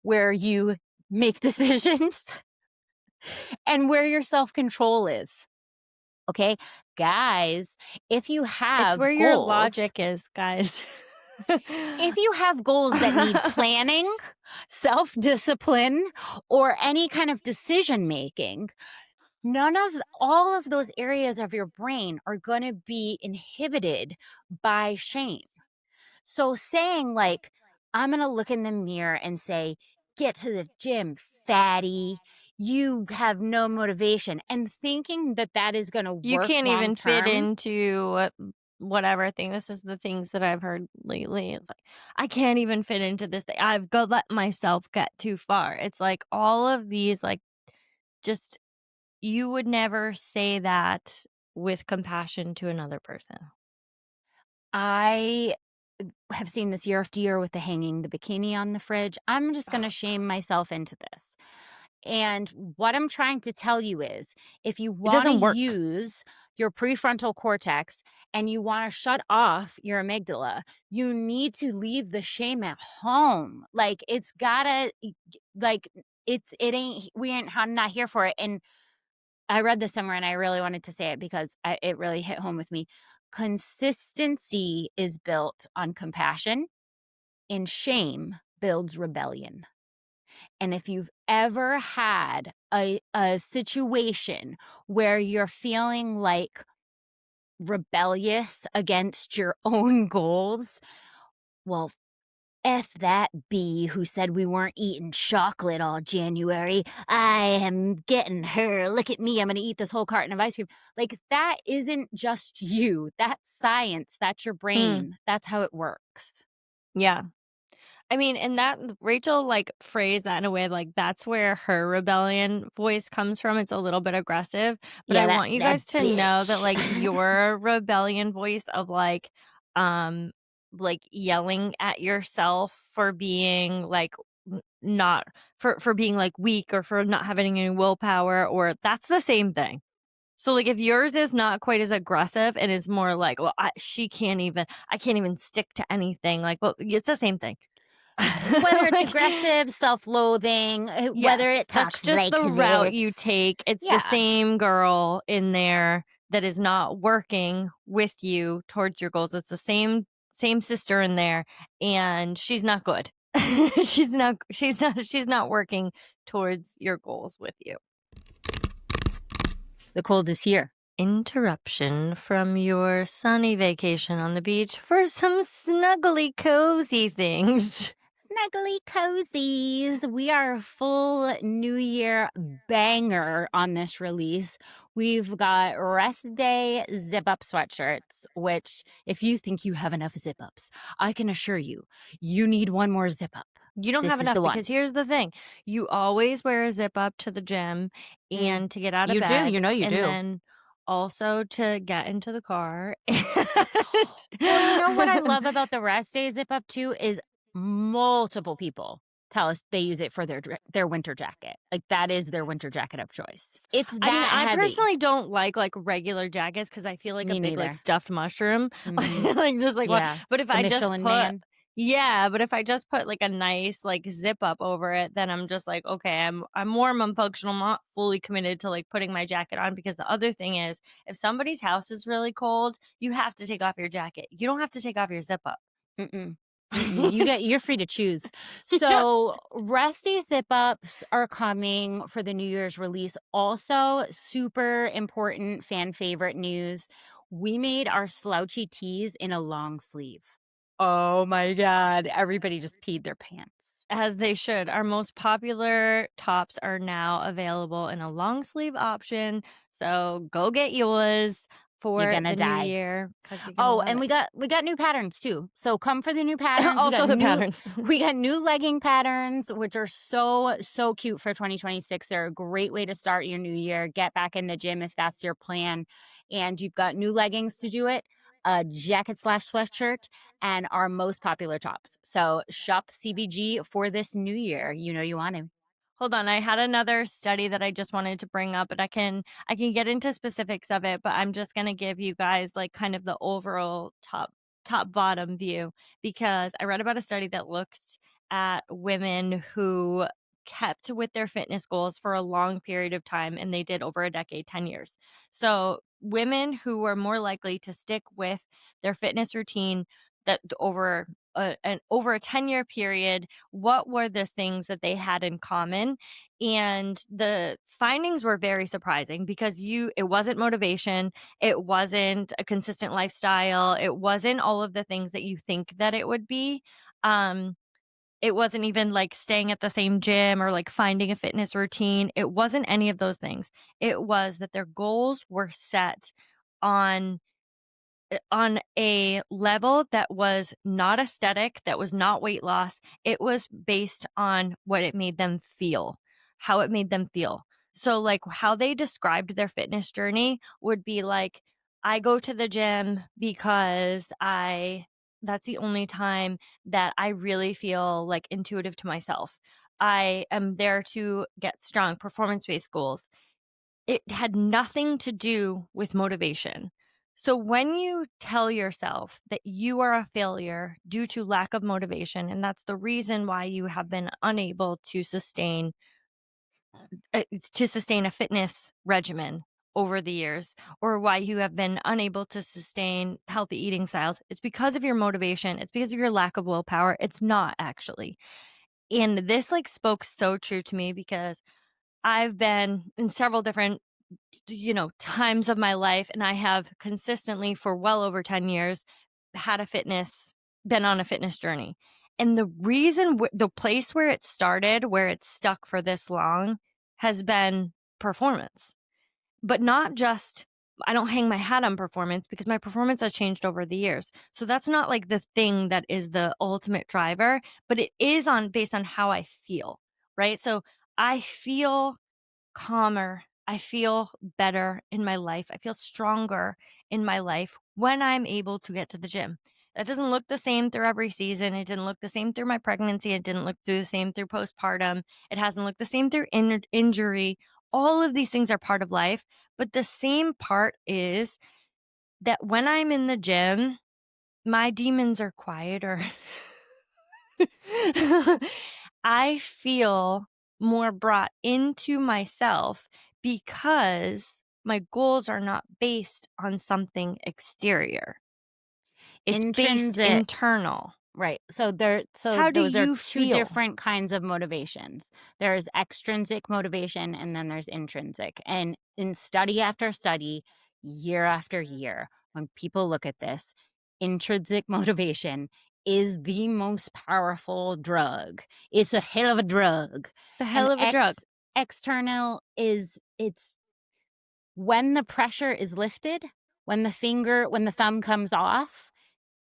where you make decisions, and where your self control is. Okay. Guys, if you It's have where your goals, logic is, guys. if you have goals that need planning, self discipline, or any kind of decision making, all of those areas of your brain are going to be inhibited by shame. So saying like, I'm going to look in the mirror and say, get to the gym, fatty. You have no motivation. And thinking that that is going to You work can't long even fit term. into whatever thing. This is the things that I've heard lately. It's like, I can't even fit into this thing. I've got let myself get too far. It's like all of these, like, just you would never say that with compassion to another person. I have seen this year after year with the hanging the bikini on the fridge. I'm just going to Oh, shame myself into this. And what I'm trying to tell you is if you it want to doesn't work. use your prefrontal cortex and you want to shut off your amygdala, you need to leave the shame at home. Like it's gotta, like, it ain't, we ain't, I'm not here for it. And I read this somewhere and I really wanted to say it because it really hit home with me. Consistency is built on compassion, and shame builds rebellion. And if you've ever had a situation where you're feeling like rebellious against your own goals, well, F that bee who said we weren't eating chocolate all January. I am getting her. Look at me. I'm going to eat this whole carton of ice cream. Like, that isn't just you. That's science. That's your Mm, brain. That's how it works. yeah. I mean, and that Rachel, like, phrased that in a way, like, that's where her rebellion voice comes from. It's a little bit aggressive, but I Yeah, want you that guys to know that, bitch. like, your rebellion voice of, um, yelling at yourself for being, like, not for being, like, weak or for not having any willpower or that's the same thing. So, like, if yours is not quite as aggressive and is more like, "Well, I can't even stick to anything," like, well, it's the same thing. Whether it's Like, aggressive, self-loathing, whether yes, it that's talks just like the route this. you take. It's the Yeah. same girl in there that is not working with you towards your goals. It's the same sister in there, and she's not good. She's not working towards your goals with you. The cold is here. Interruption from your sunny vacation on the beach for some snuggly cozy things. Snuggly cozies. We are a full New Year banger on this release. We've got rest day zip up sweatshirts, which, if you think you have enough zip ups, I can assure you, you need one more zip up. You don't have This is enough the one. because here's the thing. You always wear a zip up to the gym Mm, and to get out of you do. bed, You and do. then also to get into the car. Well, you know what I love about the rest day zip up too is multiple people tell us they use it for their winter jacket. Like that is their winter jacket of choice. It's I mean, that I heavy. personally don't like regular jackets because I feel like a Me big, neither. stuffed mushroom. Mhm. Like, just like what Yeah. but if The I just Michelin put Man. yeah, but if I just put, like, a nice, zip up over it, then I'm just like, "Okay, I'm warm, I'm functional, I'm not fully committed to, putting my jacket on," because the other thing is, if somebody's house is really cold, you have to take off your jacket. You don't have to take off your zip up. Mm-mm. Mm-mm. You're free to choose. Yeah. So, Rusty zip ups are coming for the New Year's release. Also, super important fan favorite news. We made our slouchy tees in a long sleeve. Oh my god, everybody just peed their pants. As they should. Our most popular tops are now available in a long sleeve option, so go get yours You're for gonna the new die. year because 'cause you're gonna Oh, love and it. we got new patterns too. So come for the new patterns. Also the patterns. We got new legging patterns, which are so cute for 2026. They're a great way to start your new year. Get back in the gym if that's your plan. And you've got new leggings to do it, a jacket slash sweatshirt, and our most popular tops. So shop CBG for this new year. You know you want to. Hold on, I had another study that I just wanted to bring up, and I can get into specifics of it, but I'm just gonna give you guys, kind of the overall top bottom view because I read about a study that looked at women who kept with their fitness goals for a long period of time, and they did over a decade, 10 years. So, women who were more likely to stick with their fitness routine that over a 10-year period, what were the things that they had in common? And the findings were very surprising because it wasn't motivation, it wasn't a consistent lifestyle, it wasn't all of the things that you think that it would be. Um, it wasn't even like staying at the same gym or like finding a fitness routine. It wasn't any of those things. It was that their goals were set on on a level that was not aesthetic, that was not weight loss. It was based on what it made them feel, how it made them feel. So, how they described their fitness journey would be like, I go to the gym because that's the only time that I really feel like intuitive to myself. I am there to get strong performance based goals. It had nothing to do with motivation. So when you tell yourself that you are a failure due to lack of motivation, and that's the reason why you have been unable to sustain a fitness regimen over the years, or why you have been unable to sustain healthy eating styles, it's because of your motivation. It's because of your lack of willpower. It's not actually. And this spoke so true to me because I've been in several different times of my life, and I have consistently for well over 10 years had been on a fitness journey. And the place where it started, where it's stuck for this long, has been performance. But not just, I don't hang my hat on performance because my performance has changed over the years. So that's not the thing that is the ultimate driver, but it is based on how I feel, right? So I feel calmer. I feel better in my life. I feel stronger in my life when I'm able to get to the gym. That doesn't look the same through every season. It didn't look the same through my pregnancy. It didn't look the same through postpartum. It hasn't looked the same through injury. All of these things are part of life. But the same part is that when I'm in the gym, my demons are quieter. I feel more brought into myself because my goals are not based on something exterior. It's based Intrinsic. internal. Right. So How do those are you two feel? different kinds of motivations. There's extrinsic motivation and then there's intrinsic. And in study after study, year after year, when people look at this, intrinsic motivation is the most powerful drug. It's a hell of a drug. It's a hell And of a drug. external is it's when the pressure is lifted, when the thumb comes off,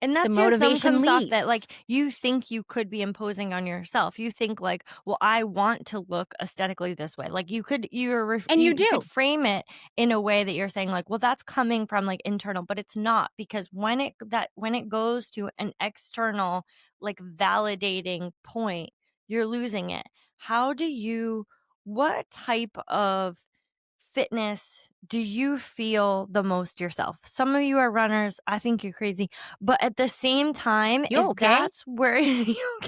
And the that's your thumb motivation comes off that, leaves. like, you think you could be imposing on yourself. You think like, "Well, I want to look aesthetically this way." Like, And you you could do. frame it in a way that you're saying like, "Well, that's coming from, like, internal," but it's not because when it goes to an external, like, validating point, you're losing it. How do you what type of fitness do you feel the most yourself? Some of you are runners, I think you're crazy, but at the same time, You okay? You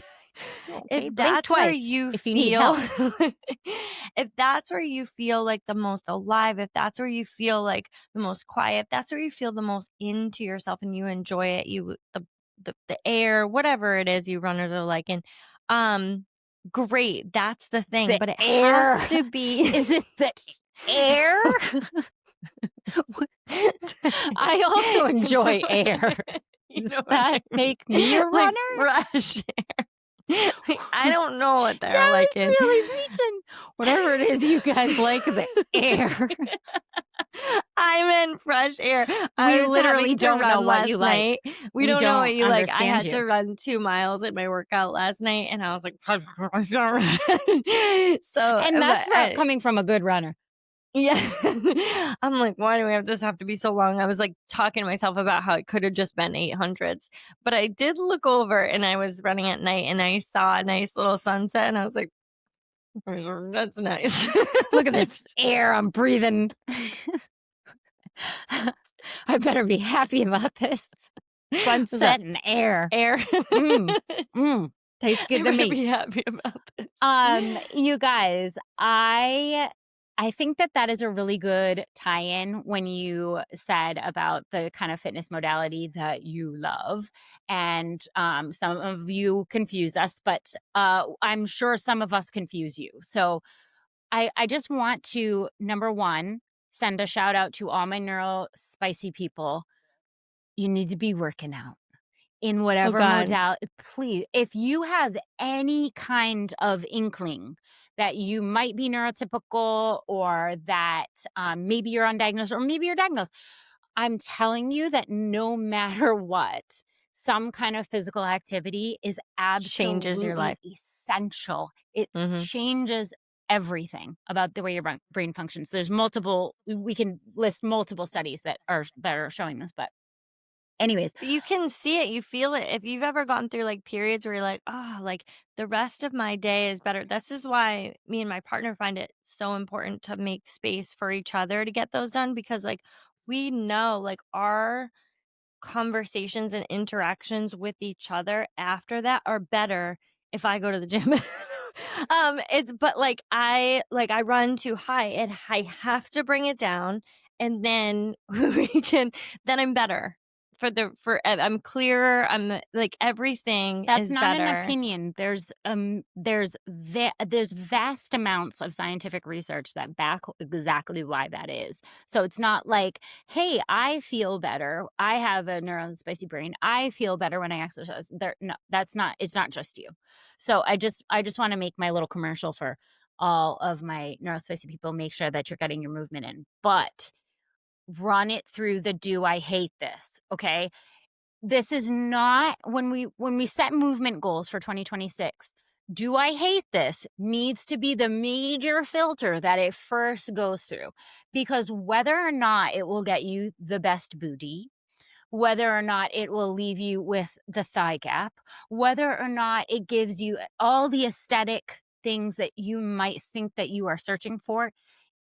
if okay? Blink that's where twice you if you need feel help. if that's where you feel like the most alive, if that's where you feel like the most quiet, if that's where you feel the most into yourself and you enjoy it, the air, whatever it is you runners are like, and um great, that's the thing, The but it air. has to be Is it the air? I also enjoy air. You Does know what I that mean? make me a Like runner? fresh air. Like, I don't know what they're That like was in really reaching. Whatever it is you guys like, the air. I meant fresh air. We I was literally having to don't know run what you last like. night. We We don't know don't what you like. I understand had you. to run 2 miles at my workout last night, and I was like, so, And but that's coming from a good runner. yeah. I'm like, "Why do we have this have to be so long?" I was, like, talking to myself about how it coulda just been 800s, but I did look over and I was running at night and I saw a nice little sunset and I was like, "That's nice." Look at this air I'm breathing. I better be happy about this. Was that Sunset and air. air? Mm, mm, tastes I good to better me. be happy about this. You guys, I think that that is a really good tie-in when you said about the kind of fitness modality that you love, and some of you confuse us, but I'm sure some of us confuse you. So I just want to number one send a shout out to all my neuro spicy people. You need to be working out in Oh whatever god. modality. Please, if you have any kind of inkling that you might be neurotypical or that maybe you're undiagnosed or maybe you're diagnosed, I'm telling you that no matter what, some kind of physical activity is Changes your absolutely life. essential. It Mhm. changes everything about the way your brain functions. There's multiple, we can list multiple studies that are showing this, but anyways, But you can see it, you feel it. If you've ever gone through, like, periods where you're like, "Oh, like, the rest of my day is better." This is why me and my partner find it so important to make space for each other to get those done because, like, we know, like, our conversations and interactions with each other after that are better if I go to the gym. It's but, I run too high and I have to bring it down, and then we can then I'm better I'm clearer, like, everything that's is not an better. opinion. There's vast amounts of scientific research that back exactly why that is. So it's not like, "Hey, I feel better. I have a neurospicy brain. I feel better when I exercise." No, that's not. It's not just you. So I just want to make my little commercial for all of my neurospicy people. Make sure that you're getting your movement in, but run it through the "Do I hate this?" Okay, this is not when we set movement goals for 2026. Do I hate this? Needs to be the major filter that it first goes through, because whether or not it will get you the best booty, whether or not it will leave you with the thigh gap, whether or not it gives you all the aesthetic things that you might think that you are searching for,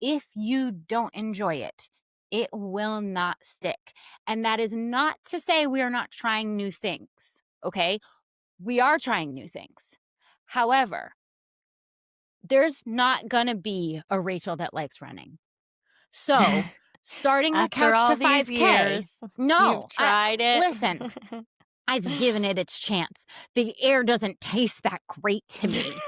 if you don't enjoy it, it will not stick. And that is not to say we are not trying new things, okay? We are trying new things. However, there's not going to be a Rachel that likes running. So, starting a After couch all to these 5K, years, you've no, tried it. listen, I've given it its chance. The air doesn't taste that great to me.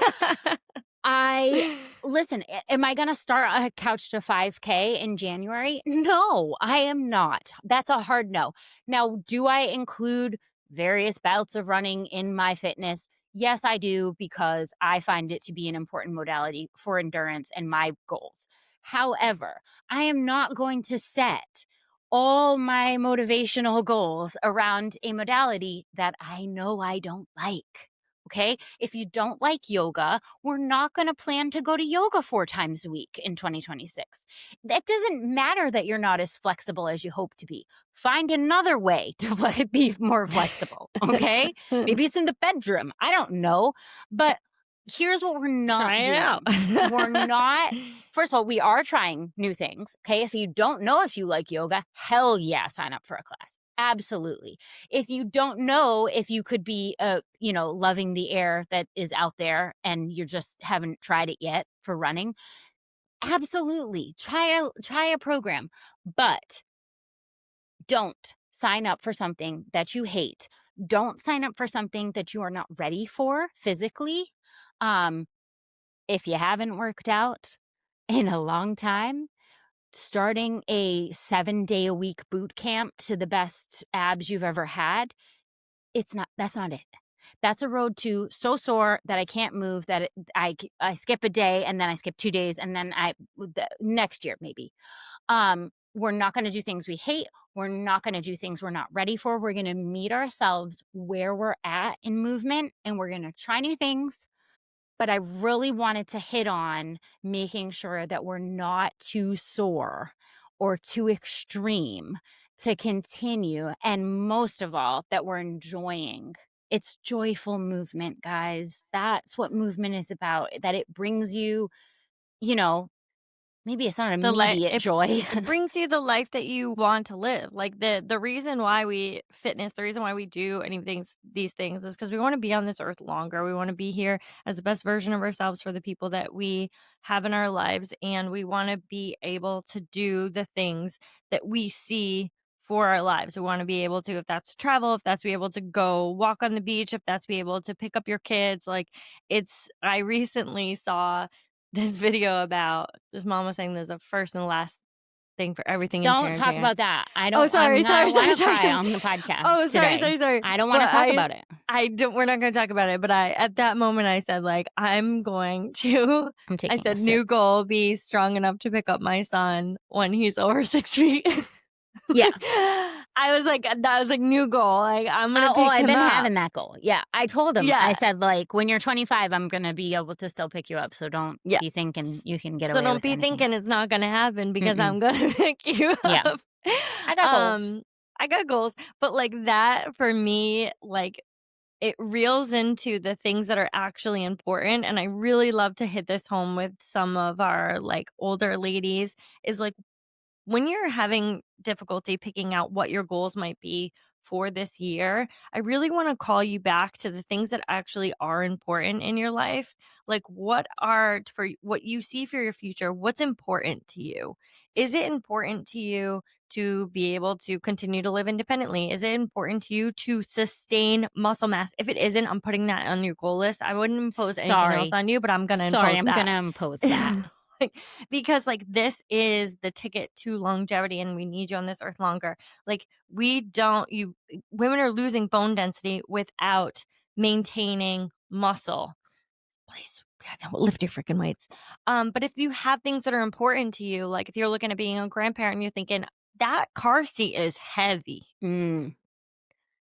I listen, am I gonna start a couch to 5K in January? No, I am not. That's a hard no. Now, do I include various bouts of running in my fitness? Yes, I do, because I find it to be an important modality for endurance and my goals. However, I am not going to set all my motivational goals around a modality that I know I don't like. Okay. If you don't like yoga, we're not going to plan to go to yoga 4 times a week in 2026. That doesn't matter that you're not as flexible as you hope to be. Find another way to be more flexible. Okay. Maybe it's in the bedroom. I don't know. But here's what we're not Try it out. doing. We're not, first of all, we are trying new things. Okay. If you don't know if you like yoga, hell yeah, sign up for a class. Absolutely. If you don't know if you could be, loving the air that is out there and you just haven't tried it yet for running, absolutely try a program, but don't sign up for something that you hate. Don't sign up for something that you are not ready for physically. Um, if you haven't worked out in a long time, starting a 7-day a week boot camp to the best abs you've ever had, that's not it. That's a road to so sore that I can't move that I skip a day and then I skip 2 days and then next year maybe. We're not going to do things we hate. We're not going to do things we're not ready for. We're going to meet ourselves where we're at in movement and we're going to try new things. But I really wanted to hit on making sure that we're not too sore or too extreme to continue. And most of all, that we're enjoying. It's joyful movement, guys. That's what movement is about, that it brings you, you know, maybe it's not The light immediate it joy. it brings you the life that you want to live. Like, the reason why we fitness, the reason why we do these things is because we wanna be on this earth longer. We wanna be here as the best version of ourselves for the people that we have in our lives, and we wanna be able to do the things that we see for our lives. We wanna be able to, if that's travel, if that's be able to go walk on the beach, if that's be able to pick up your kids, like, I recently saw this video about this mom was saying there's a first and last thing for everything in Don't talk parenting. about that. Oh, I'm sorry, not I sorry, don't sorry, wanna sorry, cry sorry. on the Oh, podcast sorry, today. sorry, sorry. I don't wanna But talk about it. I don't we're not gonna talk about it, but at that moment, I said, like, I'm going to I'm I taking a said, sip. "New goal, be strong enough to pick up my son when he's over 6 feet." Yeah. That was like, new goal, like, I'm gonna pick I've him been up. having that goal. Yeah, I told him, I Yeah, said, like, "When you're 25, I'm gonna be able to still pick you up, so don't yeah. be thinking you can get So away don't with be anything." thinking it's not gonna happen because Mm-mm. I'm gonna pick you Yeah. up. I got goals. Um, I got goals, but like that for me, like it reels into the things that are actually important. And I really love to hit this home with some of our like older ladies is like when you're having difficulty picking out what your goals might be for this year, I really want to call you back to the things that actually are important in your life. Like what you see for your future, what's important to you? Is it important to you to be able to continue to live independently? Is it important to you to sustain muscle mass? If it isn't, I'm putting that on your goal list. I wouldn't impose anything else Sorry. on you, but I'm going to Sorry, impose I'm that. gonna impose that. Like, because like this is the ticket to longevity and we need you on this earth longer. Like we don't you women are losing bone density without maintaining muscle. Please God, don't lift your freaking weights. But if you have things that are important to you, like if you're looking at being a grandparent and you're thinking that car seat is heavy, Mm.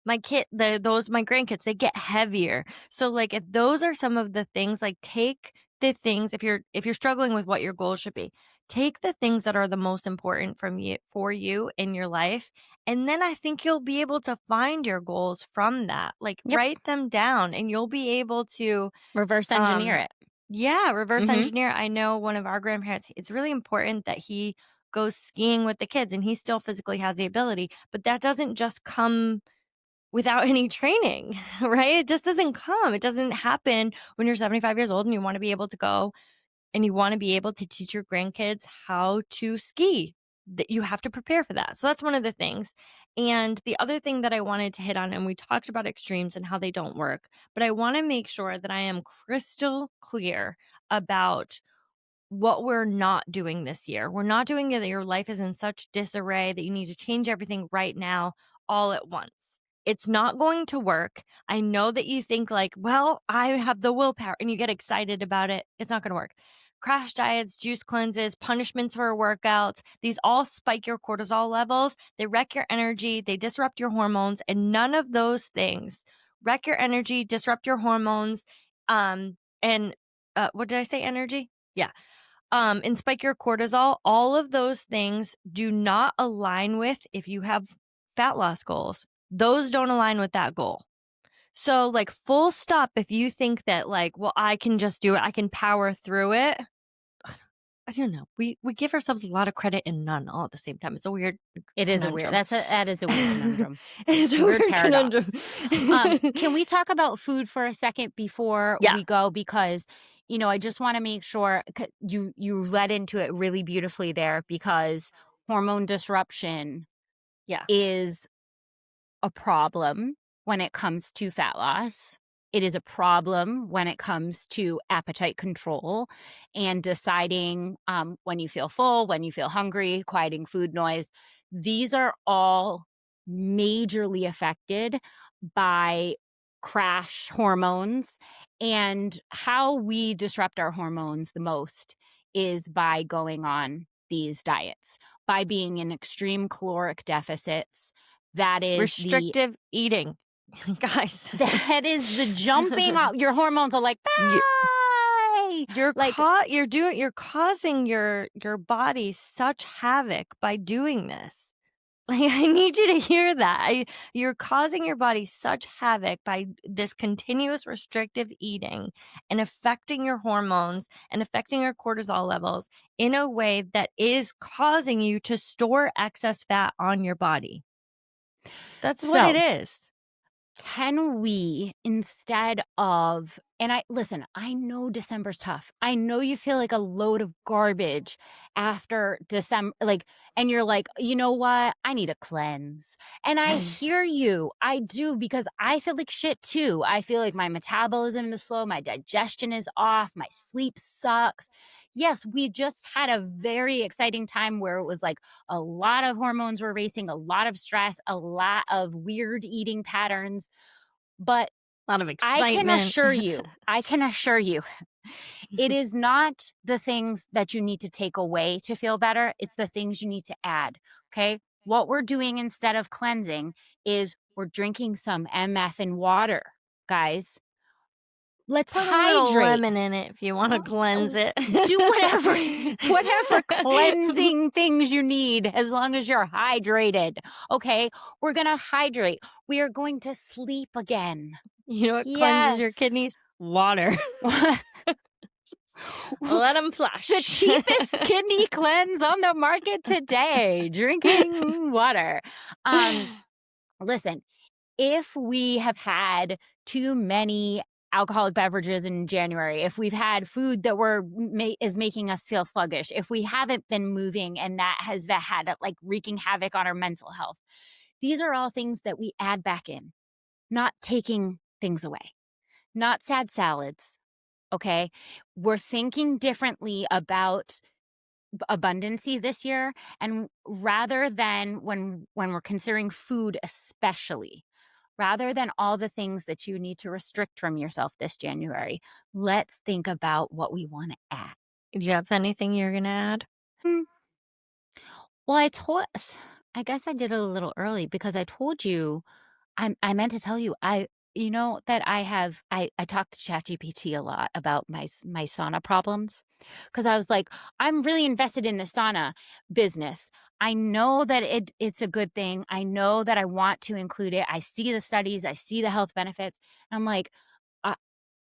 my grandkids, they get heavier. So like if those are some of the things, like take the things if you're struggling with what your goals should be, take the things that are the most important from you for you in your life. And then I think you'll be able to find your goals from that. Like Yep. write them down and you'll be able to Reverse engineer um it. yeah, reverse Mhm. engineer. I know one of our grandparents, it's really important that he goes skiing with the kids and he still physically has the ability, but that doesn't just come without any training, right? It just doesn't come. It doesn't happen when you're 75 years old and you want to be able to go and you want to be able to teach your grandkids how to ski. That you have to prepare for that. So that's one of the things. And the other thing that I wanted to hit on, and we talked about extremes and how they don't work, but I want to make sure that I am crystal clear about what we're not doing this year. We're not doing it that your life is in such disarray that you need to change everything right now all at once. It's not going to work. I know that you think like, well, I have the willpower and you get excited about it. It's not going to work. crash diets, juice cleanses, punishments for workouts, these all spike your cortisol levels. They wreck your energy, they disrupt your hormones, and none of those things wreck your energy, disrupt your hormones, and what did I say? Energy? Yeah. And spike your cortisol. All of those things do not align with if you have fat loss goals. Those don't align with that goal. So, like, full stop, if you think that, like, well, I can just do it, I can power through it. I don't know. We give ourselves a lot of credit and none all at the same time. It's a weird It is a weird conundrum. that is a weird conundrum. It's a Weird weird conundrum. paradox. Can we talk about food for a second before Yeah, we go? Because, I just want to make sure you led into it really beautifully there because hormone disruption yeah. is a problem when it comes to fat loss. It is a problem when it comes to appetite control and deciding when you feel full, when you feel hungry, quieting food noise. These are all majorly affected by crash hormones. And how we disrupt our hormones the most is by going on these diets, by being in extreme caloric deficits. That is the Restrictive eating. Guys, that is the jumping off. Your hormones are like, you "Bye!" Like, you're causing your body such havoc by doing this. Like, I need you to hear that. You're causing your body such havoc by this continuous restrictive eating and affecting your hormones and affecting your cortisol levels in a way that is causing you to store excess fat on your body. That's what it so is. can we, instead of, and I know December's tough. I know you feel like a load of garbage after December, like, and you're like, you know what? I need a cleanse. And I hear you. I do, because I feel like shit too. I feel like my metabolism is slow, my digestion is off, my sleep sucks. Yes, we just had a very exciting time where it was like a lot of hormones were racing, a lot of stress, a lot of weird eating patterns. But A lot of I can excitement. assure you, it is not the things that you need to take away to feel better. It's the things you need to add. Okay. What we're doing instead of cleansing is we're drinking some MF and water, guys. Let's Put a little hydrate. lemon in it if you wanna cleanse it. Do whatever cleansing things you need as long as you're hydrated. Okay? We're going to hydrate. We are going to sleep again. You know what cleanses your Yes. kidneys? Water. Let them The flush. cheapest kidney cleanse on the market today, drinking water. Listen, if we have had too many alcoholic beverages in January, if we've had food that is making us feel sluggish, if we haven't been moving and that has had like wreaking havoc on our mental health, these are all things that we add back in, not taking things away, not sad salads. Okay. We're thinking differently about abundancy this year, and rather than when we're considering food, especially, rather than all the things that you need to restrict from yourself this January, let's think about what we want to add. Do you have anything you're gonna add? Hmm. Well, I guess I did it a little early because I told you, I meant to tell you, that I talked to ChatGPT a lot about my sauna problems, because I was like, I'm really invested in the sauna business. I know that it's a good thing. I know that I want to include it. I see the studies, I see the health benefits. I'm like, I,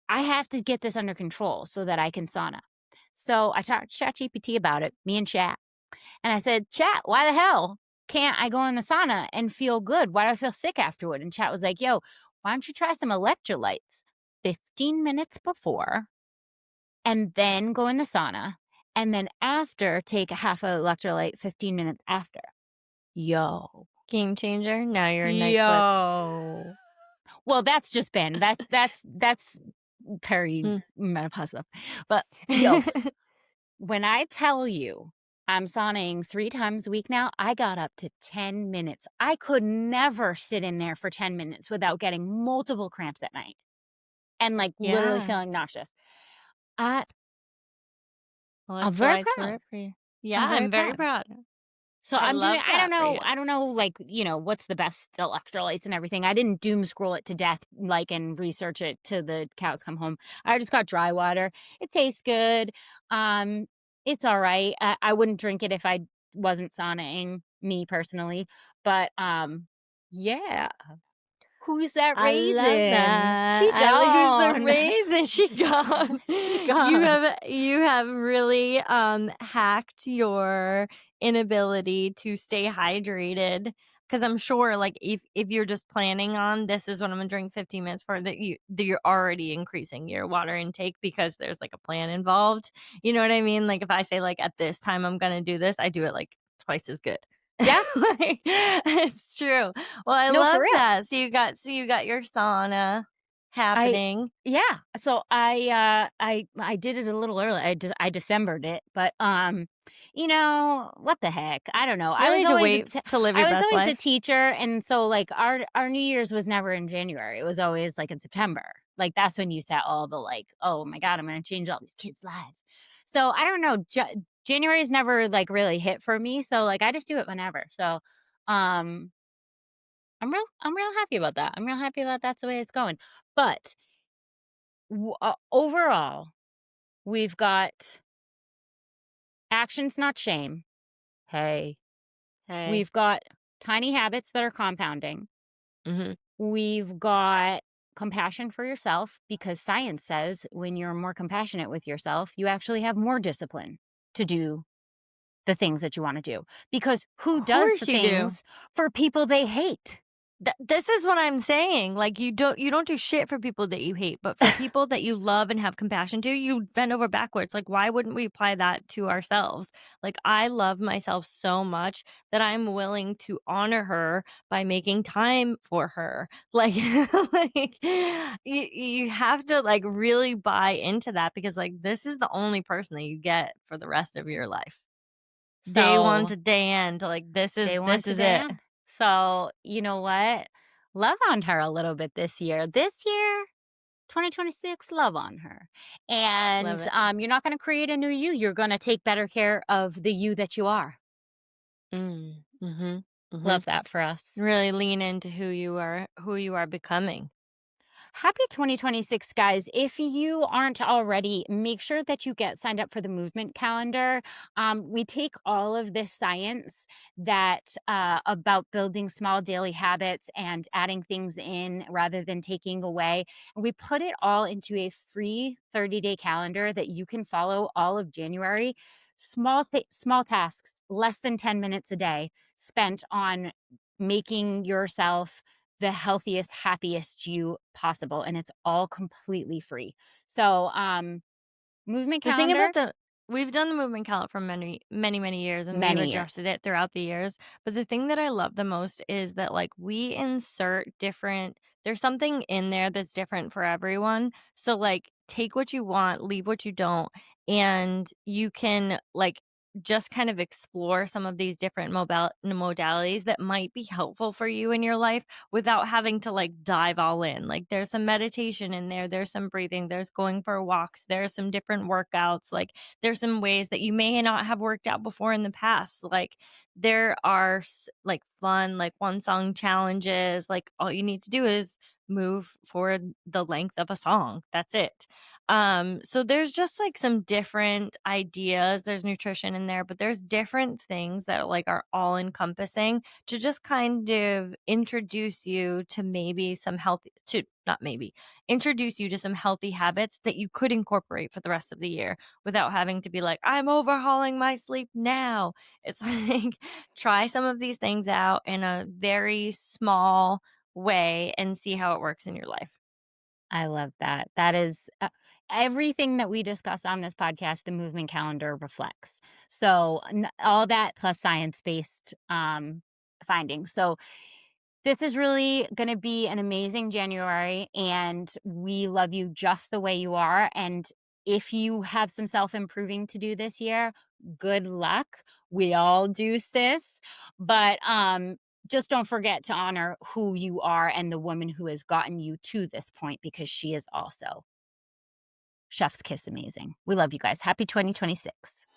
I have to get this under control so that I can sauna. So I talked to ChatGPT about it, me and Chat. And I said, Chat, why the hell can't I go in the sauna and feel good? Why do I feel sick afterward? And Chat was like, yo, why don't you try some electrolytes 15 minutes before and then go in the sauna? And then after, take a half an electrolyte 15 minutes after. Yo. Game changer? Now you're in night sweats. Yo. Well, that's just been, that's Mm. perimenopause stuff. But yo, when I tell you I'm sauning 3 times a week now, I got up to 10 minutes. I could never sit in there for 10 minutes without getting multiple cramps at night and, like, literally Yeah. feeling nauseous. I Well, I'm let's very fly to proud. it for you. Yeah, I'm very I'm very proud. proud. So I I'm doing love that for you. I don't know, like, what's the best electrolytes and everything. I didn't doom scroll it to death, like, and research it till the cows come home. I just got dry water. It tastes good. Um, it's alright. I wouldn't drink it if I wasn't saunaing, me personally, but, yeah. Who's that I love raisin? that. She I lose the gone. raisin she got. She You gone. have really, hacked your inability to stay hydrated. Because 'cause I'm sure, like, if you're just planning on, "This is what I'm gonna drink 15 minutes for," that you're already increasing your water intake because there's, like, a plan involved. You know what I mean? Like, if I say, like, "At this time, I'm gonna do this," I do it, like, twice as good. Yeah. Like, it's true. Well, I No, for love real. that. So you got your sauna I happening. yeah. So I did it a little early. I Decembered it, but, what the heck? I don't know. You don't need to wait to live your I was best always the life. teacher, and so, like, our New Year's was never in January. It was always, like, in September. Like, that's when you set all the, like, "Oh my god, I'm gonna change all these kids' lives." So, I don't know, January's never, like, really hit for me, so, like, I just do it whenever. So, um, I'm real happy about that. I'm real happy about that's the way it's going. But overall, we've got actions, not shame. Hey. Hey. We've got tiny habits that are compounding. Mhm. We've got compassion for yourself because science says when you're more compassionate with yourself, you actually have more discipline to do the things that you want to do. Because who does the Course you do. things for people they hate? This is what I'm saying, like, you don't do shit for people that you hate, but for people that you love and have compassion to, you bend over backwards, like, why wouldn't we apply that to ourselves? Like, I love myself so much that I'm willing to honor her by making time for her. Like like, you have to, like, really buy into that because, like, this is the only person that you get for the rest of your life. Day 1 So to day end, like, day one this to is day it. end. So you know what? Love on her a little bit this year. This year, 2026, love on her. Love And it. you're not going to create a new you. You're going to take better care of the you that you are. Mm, mhm, mhm. Love that for us. Really lean into who you are becoming. Happy 2026, guys. If you aren't already, make sure that you get signed up for the movement calendar. We take all of this science that about building small daily habits and adding things in rather than taking away. And we put it all into a free 30-day calendar that you can follow all of January. Small tasks, less than 10 minutes a day spent on making yourself the healthiest, happiest you possible, and it's all completely free. So, movement The thing calendar, about the we've done the movement count for many, many, many years, and we've many years. adjusted it throughout the years, but the thing that I love the most is that, like, we insert different there's something in there that's different for everyone, so, like, take what you want, leave what you don't, and you can, like, just kind of explore some of these different modalities that might be helpful for you in your life without having to, like, dive all in. Like, there's some meditation in there, there's some breathing, there's going for walks, there's some different workouts, like, there's some ways that you may not have worked out before in the past. Like, there are like, fun, like, one song challenges, like, all you need to do is move for the length of a song. That's it. So there's just, like, some different ideas. There's nutrition in there, but there's different things that, like, are all encompassing to just kind of introduce you to maybe some healthy to not maybe, introduce you to some healthy habits that you could incorporate for the rest of the year without having to be like, "I'm overhauling my sleep now." It's like, try some of these things out in a very small way and see how it works in your life. I love that. That is everything that we discuss on this podcast, the movement calendar reflects. So, all that plus science-based findings. So, this is really going to be an amazing January, and we love you just the way you are. And if you have some self improving to do this year, good luck. We all do, sis. But just don't forget to honor who you are and the woman who has gotten you to this point because she is also. chef's kiss amazing. We love you guys. Happy 2026.